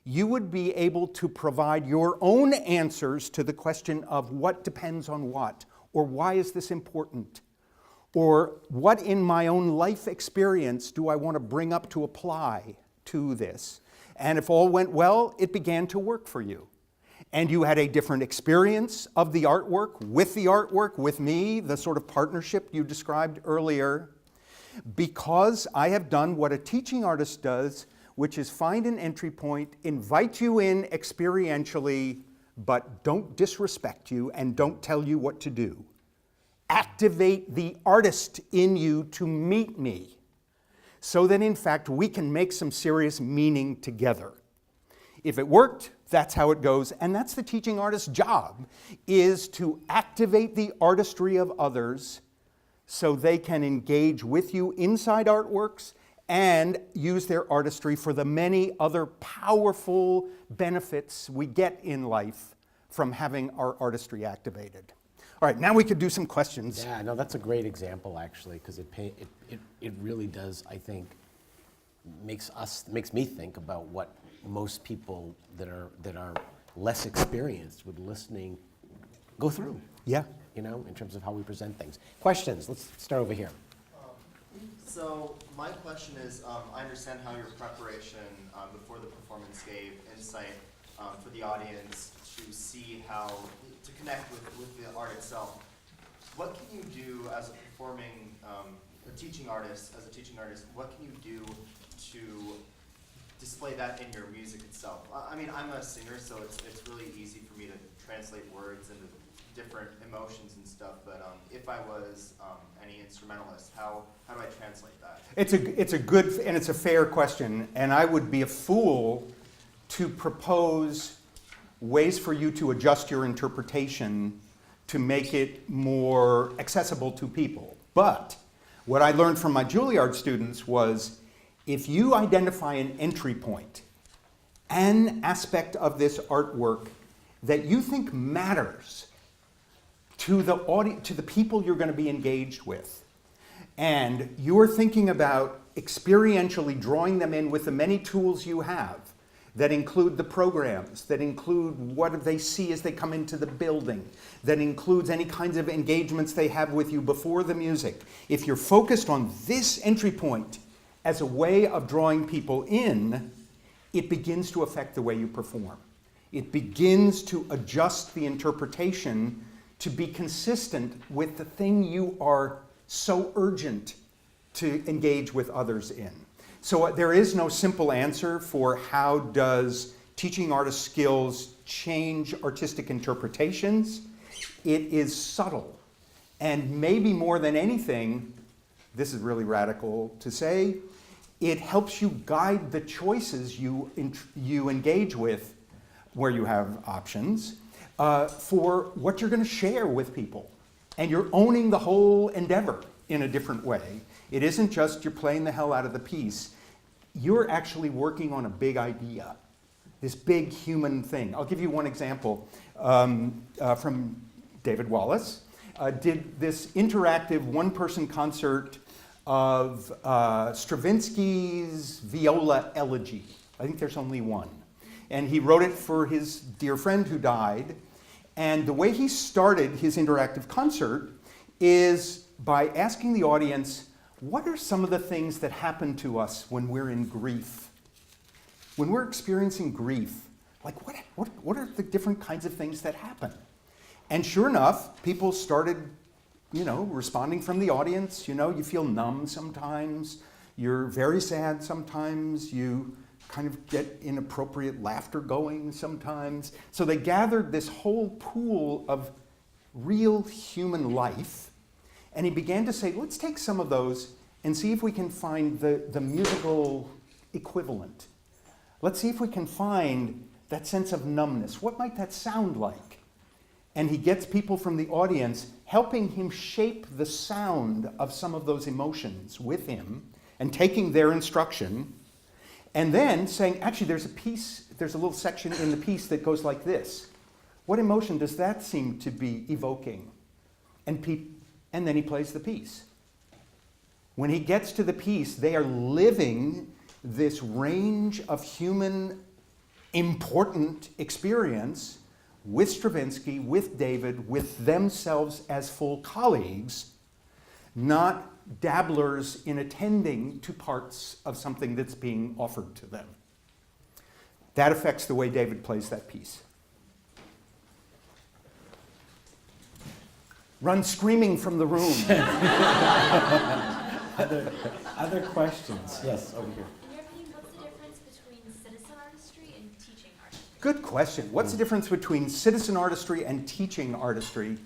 you would be able to provide your own answers to the question of what depends on what, or why is this important, or what in my own life experience do I want to bring up to apply to this. And if all went well, it began to work for you. And you had a different experience of the artwork, with me, the sort of partnership you described earlier, because I have done what a teaching artist does, which is find an entry point, invite you in experientially, but don't disrespect you and don't tell you what to do. Activate the artist in you to meet me, so that in fact we can make some serious meaning together. If it worked, that's how it goes, and that's the teaching artist's job, is to activate the artistry of others so they can engage with you inside artworks and use their artistry for the many other powerful benefits we get in life from having our artistry activated. All right, now we could do some questions. Yeah, no, that's a great example actually, because it really does, I think, makes me think about what most people that are less experienced with listening go through. Yeah. You know, in terms of how we present things. Questions? Let's start over here. So my question is, I understand how your preparation before the performance gave insight for the audience to see how to connect with the art itself. What can you do as a performing, a teaching artist, what can you do to display that in your music itself? I mean, I'm a singer, so it's really easy for me to translate words into different emotions and stuff, but if I was any instrumentalist, how do I translate that? It's a good and it's a fair question, and I would be a fool to propose ways for you to adjust your interpretation to make it more accessible to people. But what I learned from my Juilliard students was, if you identify an entry point, an aspect of this artwork that you think matters to the audience, to the people you're going to be engaged with, and you're thinking about experientially drawing them in with the many tools you have that include the programs, that include what they see as they come into the building, that includes any kinds of engagements they have with you before the music. If you're focused on this entry point as a way of drawing people in, it begins to affect the way you perform. It begins to adjust the interpretation to be consistent with the thing you are so urgent to engage with others in. So there is no simple answer for how does teaching artist skills change artistic interpretations. It is subtle. And maybe more than anything, this is really radical to say, it helps you guide the choices you engage with, where you have options, for what you're going to share with people. And you're owning the whole endeavor in a different way. It isn't just you're playing the hell out of the piece. You're actually working on a big idea, this big human thing. I'll give you one example from David Wallace. Did this interactive one-person concert of Stravinsky's Viola Elegy. I think there's only one. And he wrote it for his dear friend who died. And the way he started his interactive concert is by asking the audience, what are some of the things that happen to us when we're in grief? When we're experiencing grief, like what are the different kinds of things that happen? And sure enough, people started, responding from the audience. You feel numb sometimes, you're very sad sometimes, you kind of get inappropriate laughter going sometimes. So they gathered this whole pool of real human life, and he began to say, let's take some of those and see if we can find the musical equivalent. Let's see if we can find that sense of numbness. What might that sound like? And he gets people from the audience helping him shape the sound of some of those emotions with him and taking their instruction, and then saying, actually, there's a little section in the piece that goes like this. What emotion does that seem to be evoking? And then he plays the piece. When he gets to the piece, they are living this range of human important experience with Stravinsky, with David, with themselves as full colleagues, not dabblers in attending to parts of something that's being offered to them. That affects the way David plays that piece. Run screaming from the room. Other questions? Yes, over here. In your opinion, what's the difference between citizen artistry and teaching artistry? Good question. What's the difference between citizen artistry and teaching artistry?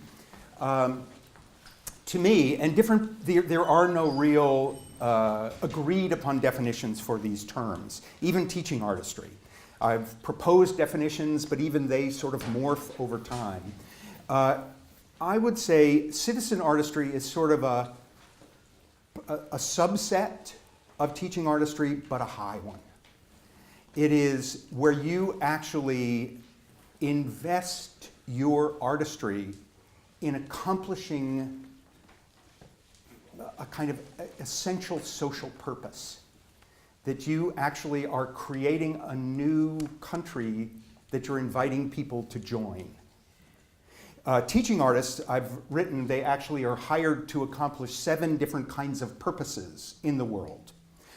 To me, and there are no real agreed upon definitions for these terms, even teaching artistry. I've proposed definitions, but even they sort of morph over time. I would say citizen artistry is sort of a subset of teaching artistry, but a high one. It is where you actually invest your artistry in accomplishing a kind of essential social purpose. That you actually are creating a new country that you're inviting people to join. Teaching artists, I've written, they actually are hired to accomplish 7 different kinds of purposes in the world.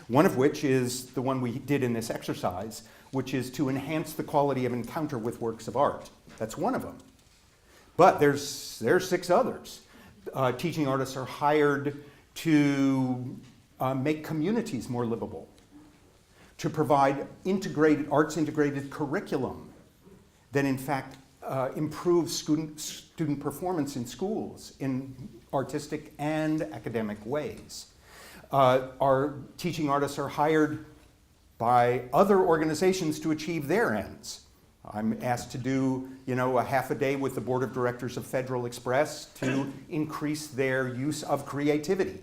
One of which is the one we did in this exercise, which is to enhance the quality of encounter with works of art. That's one of them. But there's 6 others. Teaching artists are hired to make communities more livable, to provide arts-integrated curriculum that in fact improves student performance in schools in artistic and academic ways. Our teaching artists are hired by other organizations to achieve their ends. I'm asked to do, a half a day with the board of directors of Federal Express to increase their use of creativity.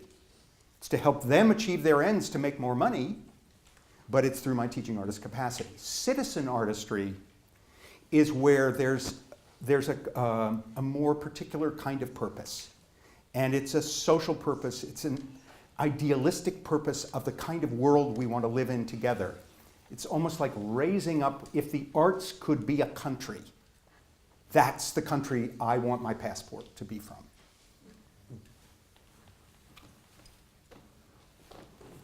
It's to help them achieve their ends to make more money, but it's through my teaching artist capacity. Citizen artistry is where there's a more particular kind of purpose. And it's a social purpose. It's an idealistic purpose of the kind of world we want to live in together. It's almost like raising up, if the arts could be a country, that's the country I want my passport to be from.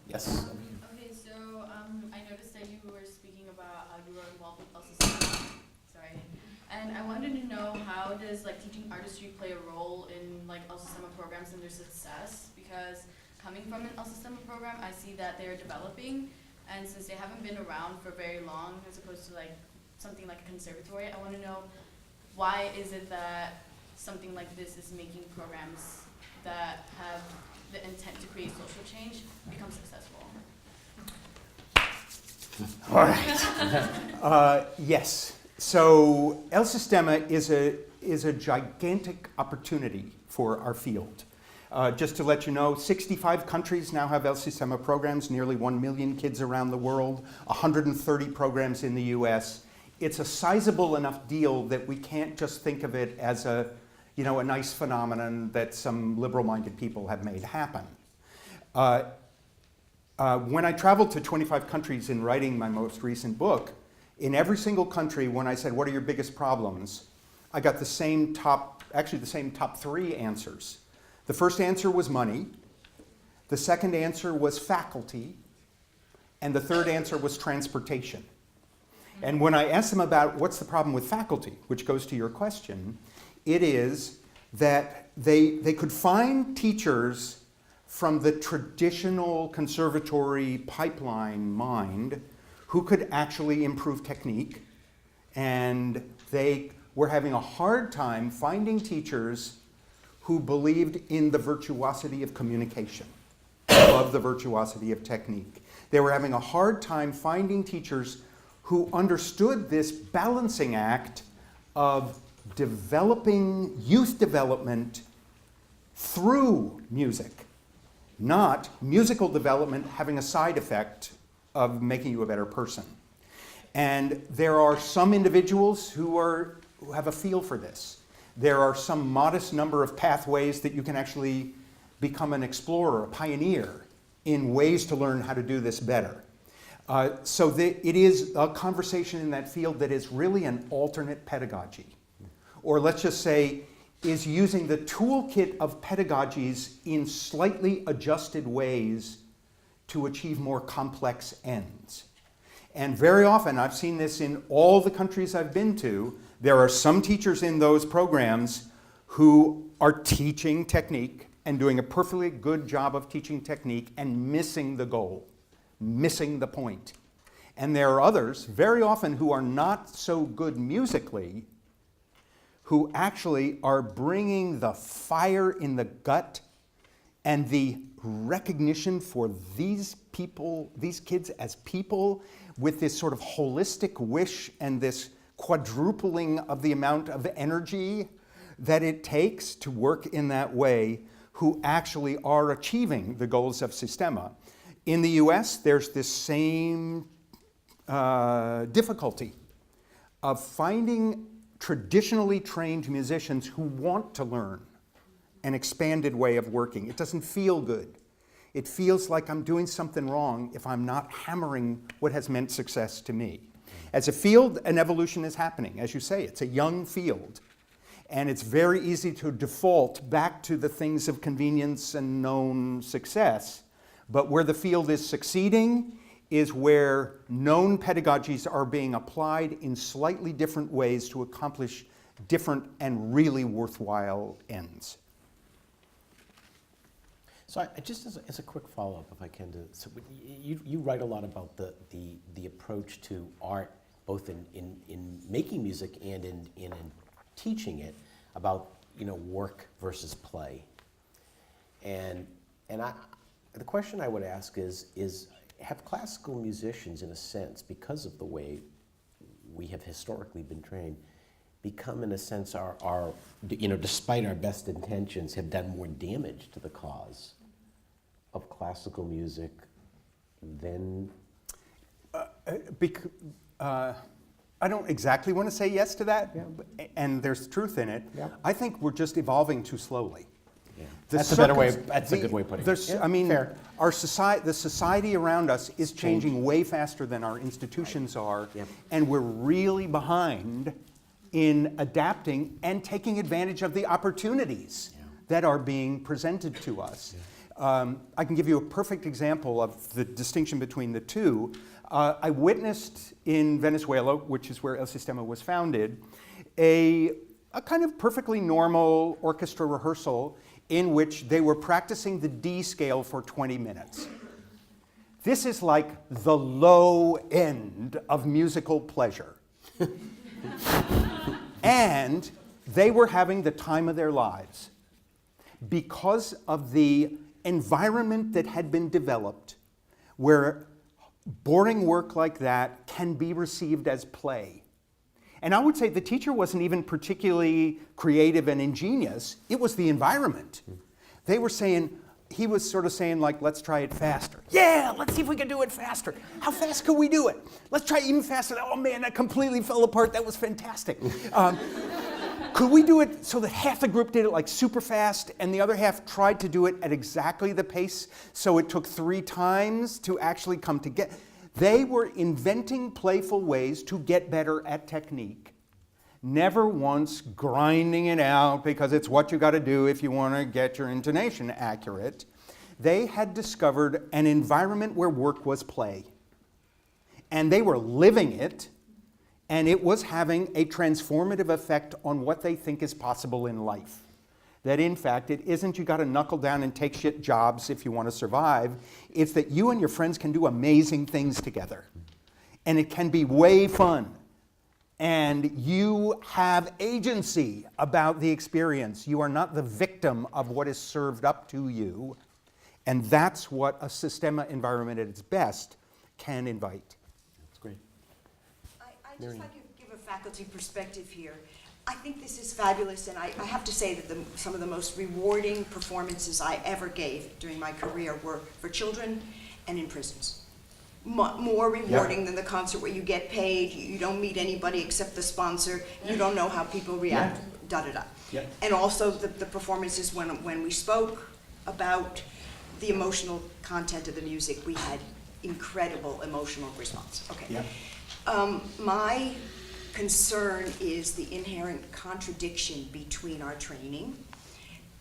Yes. Okay, so I noticed that you were speaking about how you were involved with Elsa. Sorry. And I wanted to know, how does teaching artistry play a role in Elsa Summer programs and their success? Because coming from an Elsa Summer program, I see that they're developing, and since they haven't been around for very long, as opposed to something like a conservatory, I want to know, why is it that something like this is making programs that have the intent to create social change become successful? All right. Yes. So El Sistema is a gigantic opportunity for our field. Just to let you know, 65 countries now have El Sistema programs, nearly 1 million kids around the world, 130 programs in the US. It's a sizable enough deal that we can't just think of it as a nice phenomenon that some liberal-minded people have made happen. When I traveled to 25 countries in writing my most recent book, in every single country, when I said, what are your biggest problems, I got the same top 3 answers. The first answer was money, the second answer was faculty, and the third answer was transportation. And when I asked them about what's the problem with faculty, which goes to your question, it is that they could find teachers from the traditional conservatory pipeline mind who could actually improve technique, and they were having a hard time finding teachers who believed in the virtuosity of communication. above the virtuosity of technique. They were having a hard time finding teachers who understood this balancing act of developing youth development through music, not musical development having a side effect of making you a better person. And there are some individuals who have a feel for this. There are some modest number of pathways that you can actually become an explorer, a pioneer in ways to learn how to do this better. It is a conversation in that field that is really an alternate pedagogy. Or let's just say, is using the toolkit of pedagogies in slightly adjusted ways to achieve more complex ends. And very often, I've seen this in all the countries I've been to, there are some teachers in those programs who are teaching technique and doing a perfectly good job of teaching technique and missing the goal, missing the point. And there are others, very often, who are not so good musically, who actually are bringing the fire in the gut and the recognition for these people, these kids as people, with this sort of holistic wish and this quadrupling of the amount of energy that it takes to work in that way, who actually are achieving the goals of Sistema. In the US, there's this same difficulty of finding traditionally trained musicians who want to learn an expanded way of working. It doesn't feel good. It feels like I'm doing something wrong if I'm not hammering what has meant success to me. As a field, an evolution is happening. As you say, it's a young field. And it's very easy to default back to the things of convenience and known success. But where the field is succeeding is where known pedagogies are being applied in slightly different ways to accomplish different and really worthwhile ends. So just as a quick follow-up, if I can, so you write a lot about the approach to art, both in making music and in teaching it, about work versus play. And the question I would ask is have classical musicians, in a sense, because of the way we have historically been trained, become, in a sense, our despite our best intentions, have done more damage to the cause of classical music than? I don't exactly want to say yes to that, and there's truth in it. Yeah. I think we're just evolving too slowly. Yeah. That's a better way. That's a good way of putting it. I mean, fair. the society around us is changing way faster than our institutions are, Yep. and we're really behind in adapting and taking advantage of the opportunities that are being presented to us. I can give you a perfect example of the distinction between the two. I witnessed in Venezuela, which is where El Sistema was founded, a kind of perfectly normal orchestra rehearsal in which they were practicing the D scale for 20 minutes. This is like the low end of musical pleasure. And they were having the time of their lives because of the environment that had been developed where boring work like that can be received as play. And I would say the teacher wasn't even particularly creative and ingenious. It was the environment. They were saying, he was sort of saying, like, let's try it faster. Yeah, let's see if we can do it faster. How fast could we do it? Let's try even faster. Oh man, that completely fell apart. That was fantastic. Could we do it so that half the group did it like super fast and the other half tried to do it at exactly the pace so it took 3 times to actually come together? They were inventing playful ways to get better at technique, never once grinding it out because it's what you got to do if you want to get your intonation accurate. They had discovered an environment where work was play, and they were living it. And it was having a transformative effect on what they think is possible in life. That in fact, it isn't you got to knuckle down and take shit jobs if you want to survive. It's that you and your friends can do amazing things together. And it can be way fun. And you have agency about the experience. You are not the victim of what is served up to you. And that's what a Systema environment at its best can invite. That's great. I'd just like to give a faculty perspective here. I think this is fabulous, and I have to say that some of the most rewarding performances I ever gave during my career were for children and in prisons. More rewarding than the concert where you get paid, you don't meet anybody except the sponsor, you don't know how people react, da-da-da. And also the performances when we spoke about the emotional content of the music, we had incredible emotional response. Okay. My concern is the inherent contradiction between our training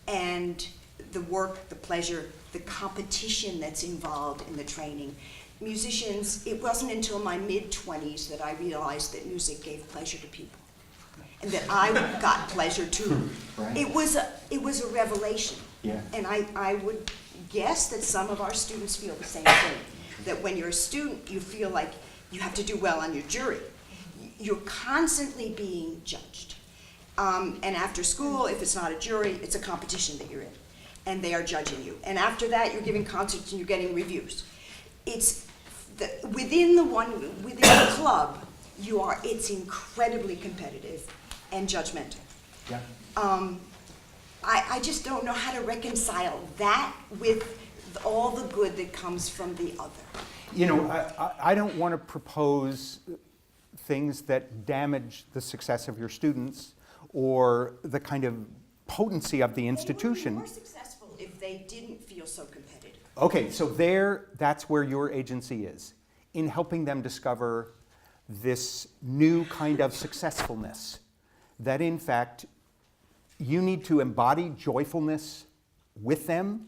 and the work, the pleasure, the competition that's involved in the training. Musicians, it wasn't until my mid-20s that I realized that music gave pleasure to people and that I got pleasure too. Right. It was a revelation. Yeah. And I would guess that some of our students feel the same thing, that when you're a student, you feel like you have to do well on your jury. You're constantly being judged. And after school, if it's not a jury, it's a competition that you're in, and they are judging you. And after that, you're giving concerts and you're getting reviews. It's within the club, it's incredibly competitive and judgmental. Yeah. I just don't know how to reconcile that with all the good that comes from the other. You know, I don't want to propose things that damage the success of your students or the kind of potency of the institution. They would be more successful if they didn't feel so competitive. Okay, so that's where your agency is, in helping them discover this new kind of successfulness, that in fact you need to embody joyfulness with them,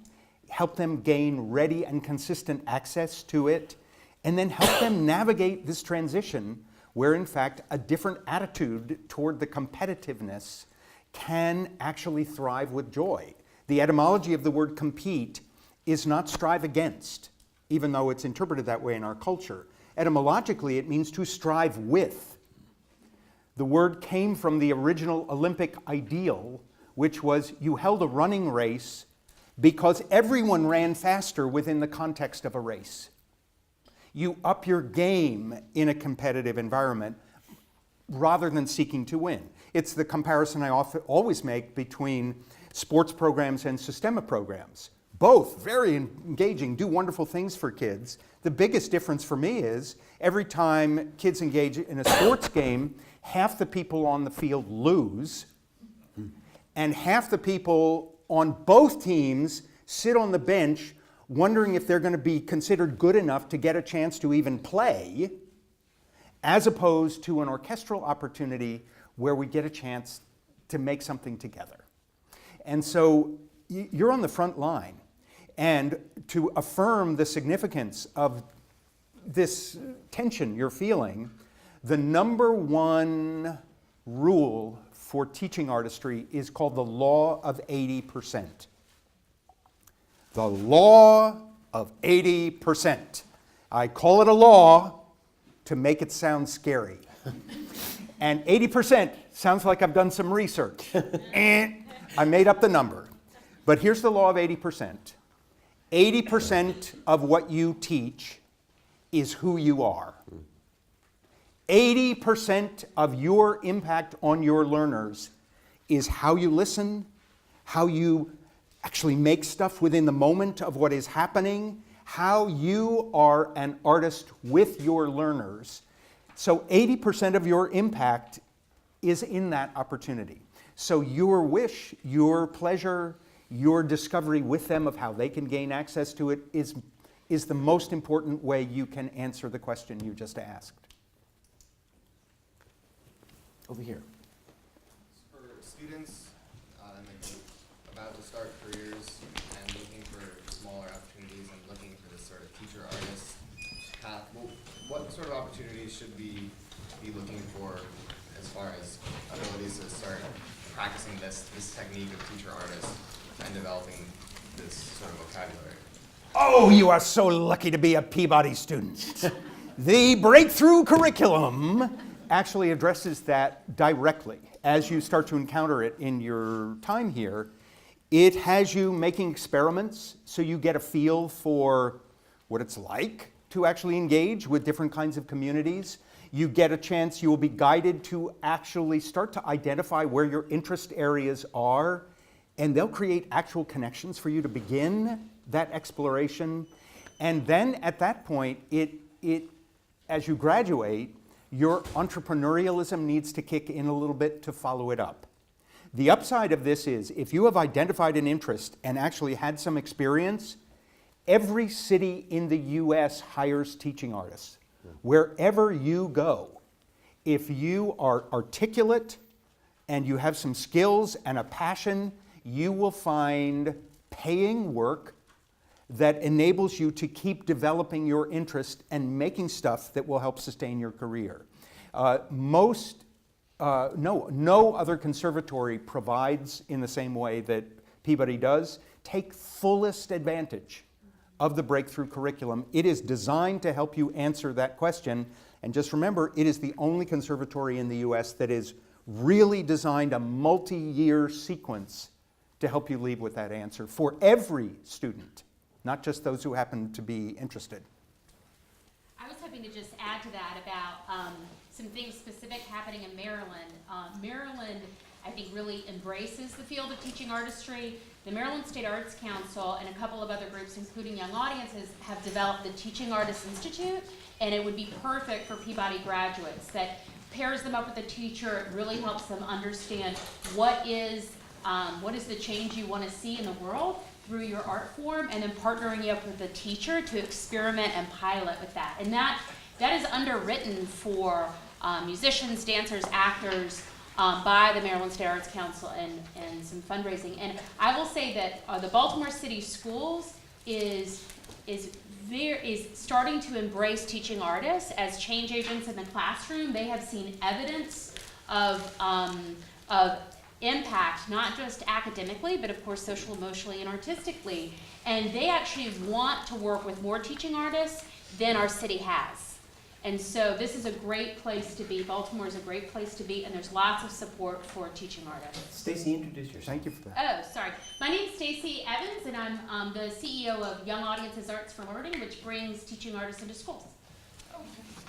help them gain ready and consistent access to it, and then help them navigate this transition where in fact a different attitude toward the competitiveness can actually thrive with joy. The etymology of the word compete is not strive against, even though it's interpreted that way in our culture. Etymologically, it means to strive with. The word came from the original Olympic ideal, which was you held a running race because everyone ran faster within the context of a race. You up your game in a competitive environment rather than seeking to win. It's the comparison I always make between sports programs and Systema programs. Both very engaging, do wonderful things for kids. The biggest difference for me is every time kids engage in a sports game, half the people on the field lose, and half the people on both teams sit on the bench wondering if they're going to be considered good enough to get a chance to even play, as opposed to an orchestral opportunity where we get a chance to make something together. And so you're on the front line. And to affirm the significance of this tension you're feeling, the number one rule for teaching artistry is called the law of 80%. The law of 80%. I call it a law to make it sound scary. And 80% sounds like I've done some research. I made up the number. But here's the law of 80%. 80% of what you teach is who you are. 80% of your impact on your learners is how you listen, how you actually make stuff within the moment of what is happening, how you are an artist with your learners. So 80% of your impact is in that opportunity. So your wish, your pleasure, your discovery with them of how they can gain access to it is the most important way you can answer the question you just asked. Over here. For students about to start careers and looking for smaller opportunities and looking for this sort of teacher-artist path, what sort of opportunities should we be looking for as far as abilities to start practicing this technique of teacher-artist and developing this sort of vocabulary? Oh, you are so lucky to be a Peabody student. The breakthrough curriculum actually addresses that directly. As you start to encounter it in your time here, It has you making experiments so you get a feel for what it's like to actually engage with different kinds of communities. You get a chance, you will be guided to actually start to identify where your interest areas are, and they'll create actual connections for you to begin that exploration. And then at that point, as you graduate, your entrepreneurialism needs to kick in a little bit to follow it up. The upside of this is, if you have identified an interest and actually had some experience, every city in the US hires teaching artists. Wherever you go, if you are articulate and you have some skills and a passion, you will find paying work that enables you to keep developing your interest and making stuff that will help sustain your career. No other conservatory provides in the same way that Peabody does. Take fullest advantage of the breakthrough curriculum. It is designed to help you answer that question. And just remember, it is the only conservatory in the US that is really designed a multi-year sequence to help you leave with that answer for every student, not just those who happen to be interested. I was hoping to just add to that about some things specific happening in Maryland. Maryland, I think, really embraces the field of teaching artistry. The Maryland State Arts Council and a couple of other groups, including Young Audiences, have developed the Teaching Artists Institute, and it would be perfect for Peabody graduates. That pairs them up with a teacher. It really helps them understand what is the change you want to see in the world through your art form, and then partnering you up with a teacher to experiment and pilot with that. And that is underwritten for musicians, dancers, actors, by the Maryland State Arts Council and some fundraising. And I will say that the Baltimore City Schools is starting to embrace teaching artists as change agents in the classroom. They have seen evidence of impact, not just academically, but of course social, emotionally, and artistically. And they actually want to work with more teaching artists than our city has. And so this is a great place to be. Baltimore is a great place to be, and there's lots of support for teaching artists. Stacy, introduce yourself. Thank you for that. Oh, sorry. My name's Stacy Evans, and I'm the CEO of Young Audiences Arts for Learning, which brings teaching artists into schools.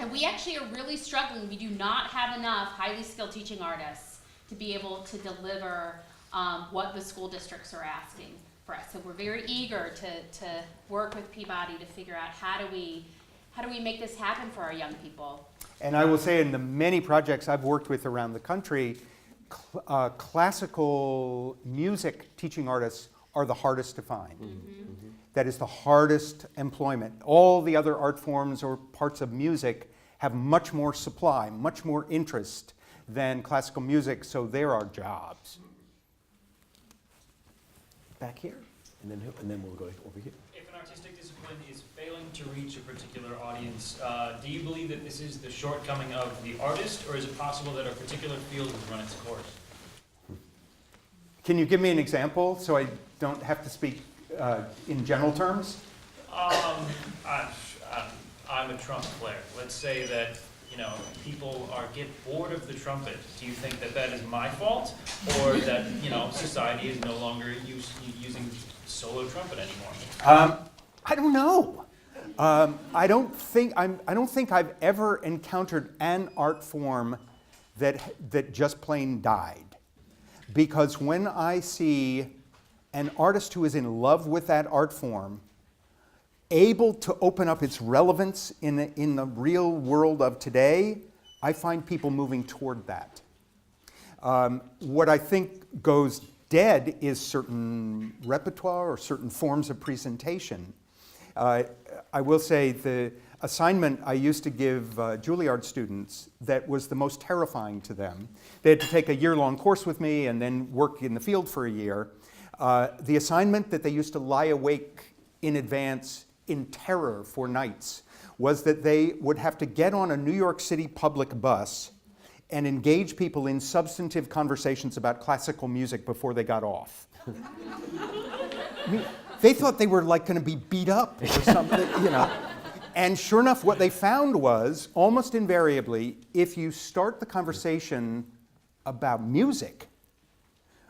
And we actually are really struggling. We do not have enough highly skilled teaching artists to be able to deliver what the school districts are asking for us. So we're very eager to work with Peabody to figure out how do we make this happen for our young people. And I will say, in the many projects I've worked with around the country, classical music teaching artists are the hardest to find. Mm-hmm. That is the hardest employment. All the other art forms or parts of music have much more supply, much more interest than classical music, so there are jobs. Back here, and then we'll go over here. If an artistic discipline is failing to reach a particular audience, do you believe that this is the shortcoming of the artist, or is it possible that a particular field has run its course? Can you give me an example so I don't have to speak in general terms? I'm a trumpet player. Let's say that people get bored of the trumpet. Do you think that is my fault, or that society is no longer using solo trumpet anymore? I don't know. I don't think I've ever encountered an art form that just plain died. Because when I see an artist who is in love with that art form, able to open up its relevance in the real world of today, I find people moving toward that. What I think goes dead is certain repertoire or certain forms of presentation. I will say the assignment I used to give Juilliard students that was the most terrifying to them. They had to take a year-long course with me and then work in the field for a year. The assignment that they used to lie awake in advance in terror for nights was that they would have to get on a New York City public bus and engage people in substantive conversations about classical music before they got off. I mean, they thought they were like going to be beat up or something, And sure enough, what they found was, almost invariably, if you start the conversation about music,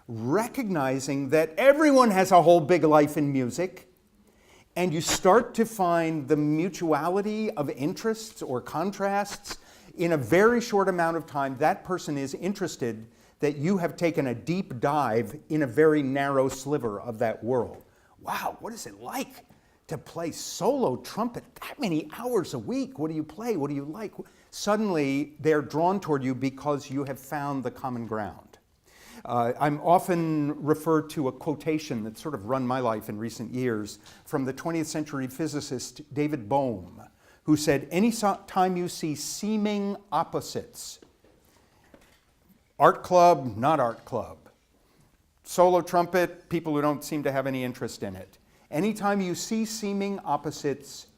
recognizing that everyone has a whole big life in music, and you start to find the mutuality of interests or contrasts. In a very short amount of time, that person is interested that you have taken a deep dive in a very narrow sliver of that world. Wow, what is it like to play solo trumpet that many hours a week? What do you play? What do you like? Suddenly, they're drawn toward you because you have found the common ground. I'm often referred to a quotation that's sort of run my life in recent years from the 20th century physicist David Bohm, who said, any time you see seeming opposites, art club, not art club, solo trumpet, people who don't seem to have any interest in it, anytime you see seeming opposites,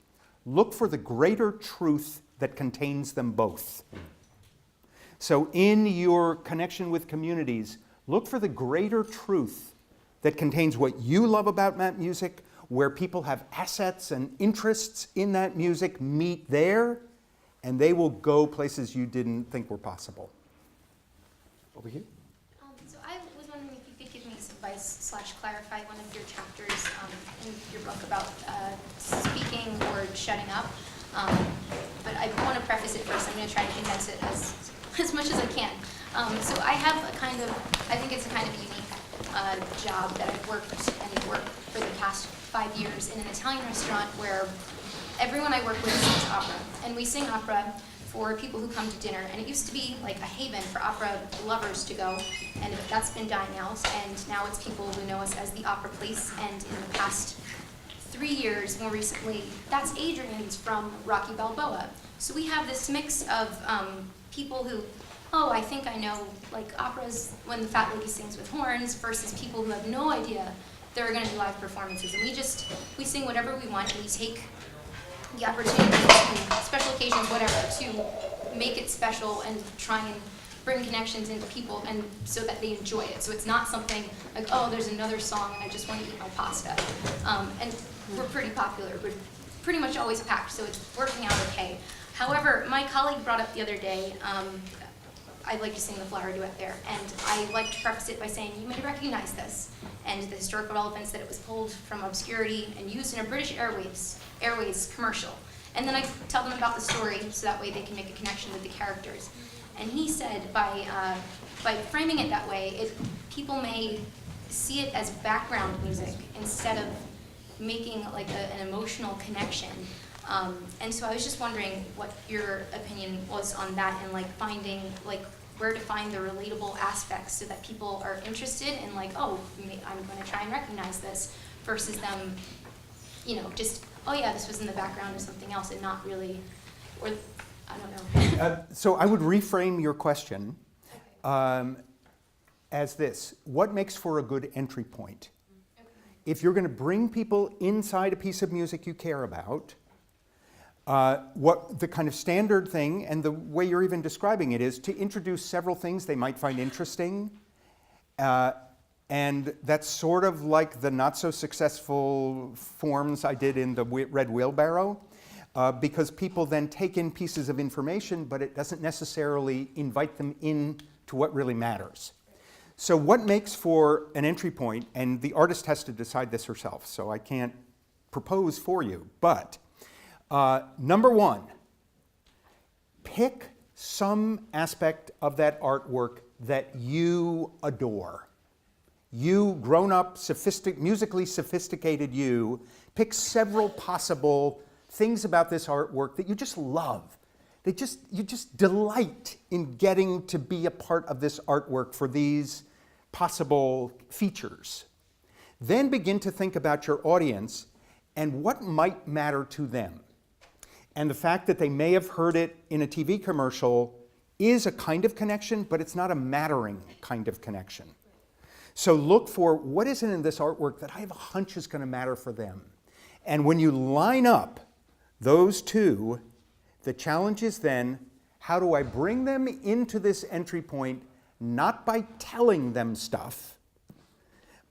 look for the greater truth that contains them both. So in your connection with communities, look for the greater truth that contains what you love about that music, where people have assets and interests in that music meet there, and they will go places you didn't think were possible. Over here. So I was wondering if you could give me some advice / clarify one of your chapters in your book about speaking or shutting up. But I want to preface it first. I'm going to try to condense it as much as I can. So I have I think it's a kind of unique job that I've worked for the past 5 years in an Italian restaurant where everyone I work with sings opera. And we sing opera for people who come to dinner. And it used to be like a haven for opera lovers to go, and that's been dying out. And now it's people who know us as the Opera Place. And in the past 3 years, more recently, that's Adrian's from Rocky Balboa. So we have this mix of people who, oh, I think I know, like operas when the fat lady sings with horns, versus people who have no idea there are going to be live performances. And we sing whatever we want, and we take the opportunity to, special occasions, whatever, to make it special and try and bring connections into people, and so that they enjoy it. So it's not something like, oh, there's another song and I just want to eat my pasta. And we're pretty popular. We're pretty much always packed, so it's working out okay. However, my colleague brought up the other day, I'd like to sing the flower duet there, and I like to preface it by saying, you may recognize this, and the historical relevance that it was pulled from obscurity and used in a British Airways commercial. And then I tell them about the story, so that way they can make a connection with the characters. And he said, by framing it that way, people may see it as background music instead of making like an emotional connection. And so I was just wondering what your opinion was on that, and like finding like where to find the relatable aspects so that people are interested in like, oh, I'm going to try and recognize this, versus them, just, oh yeah, this was in the background of something else, and not really, or I don't know. So I would reframe your question as this: what makes for a good entry point? Okay. If you're going to bring people inside a piece of music you care about, what the kind of standard thing, and the way you're even describing it, is to introduce several things they might find interesting. And that's sort of like the not so successful forms I did in the Red Wheelbarrow, because people then take in pieces of information, but it doesn't necessarily invite them in to what really matters. So what makes for an entry point, and the artist has to decide this herself, so I can't propose for you, but number one, pick some aspect of that artwork that you adore. You, grown-up, musically sophisticated you, pick several possible things about this artwork that you just love. You just delight in getting to be a part of this artwork for these possible features. Then begin to think about your audience and what might matter to them. And the fact that they may have heard it in a TV commercial is a kind of connection, but it's not a mattering kind of connection. So look for what is it in this artwork that I have a hunch is going to matter for them. And when you line up those two, the challenge is then, how do I bring them into this entry point, not by telling them stuff,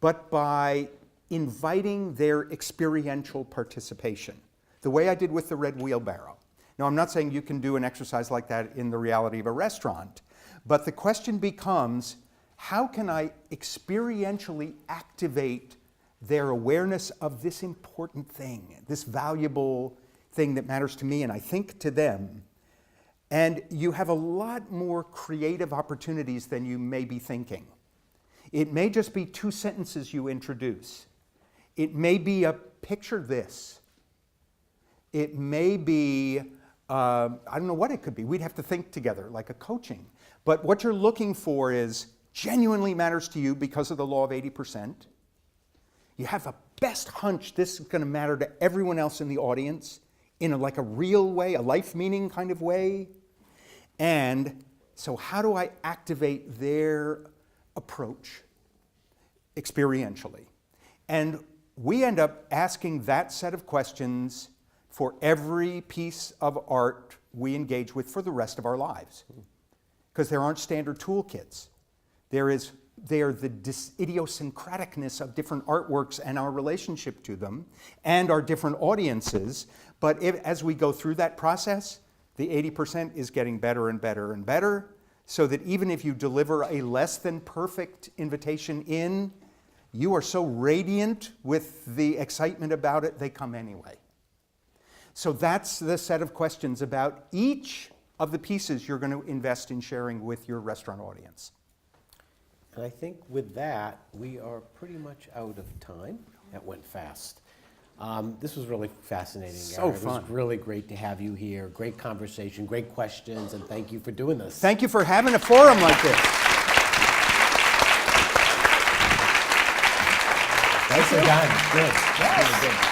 but by inviting their experiential participation, the way I did with the Red Wheelbarrow. Now, I'm not saying you can do an exercise like that in the reality of a restaurant, but the question becomes, how can I experientially activate their awareness of this important thing, this valuable thing that matters to me and I think to them? And you have a lot more creative opportunities than you may be thinking. It may just be 2 sentences you introduce. It may be a picture this. It may be, I don't know what it could be. We'd have to think together, like a coaching. But what you're looking for is genuinely matters to you because of the law of 80%. You have a best hunch this is going to matter to everyone else in the audience in like a real way, a life meaning kind of way. And so how do I activate their approach experientially? And we end up asking that set of questions for every piece of art we engage with for the rest of our lives. Because there aren't standard toolkits. They are the idiosyncraticness of different artworks and our relationship to them and our different audiences. But as we go through that process, the 80% is getting better and better and better, so that even if you deliver a less than perfect invitation in, you are so radiant with the excitement about it, they come anyway. So that's the set of questions about each of the pieces you're going to invest in sharing with your restaurant audience. And I think with that, we are pretty much out of time. That went fast. This was really fascinating, So Gary. fun. It was really great to have you here. Great conversation, great questions, and thank you for doing this. Thank you for having a forum like this. Nicely done. Good. Really good.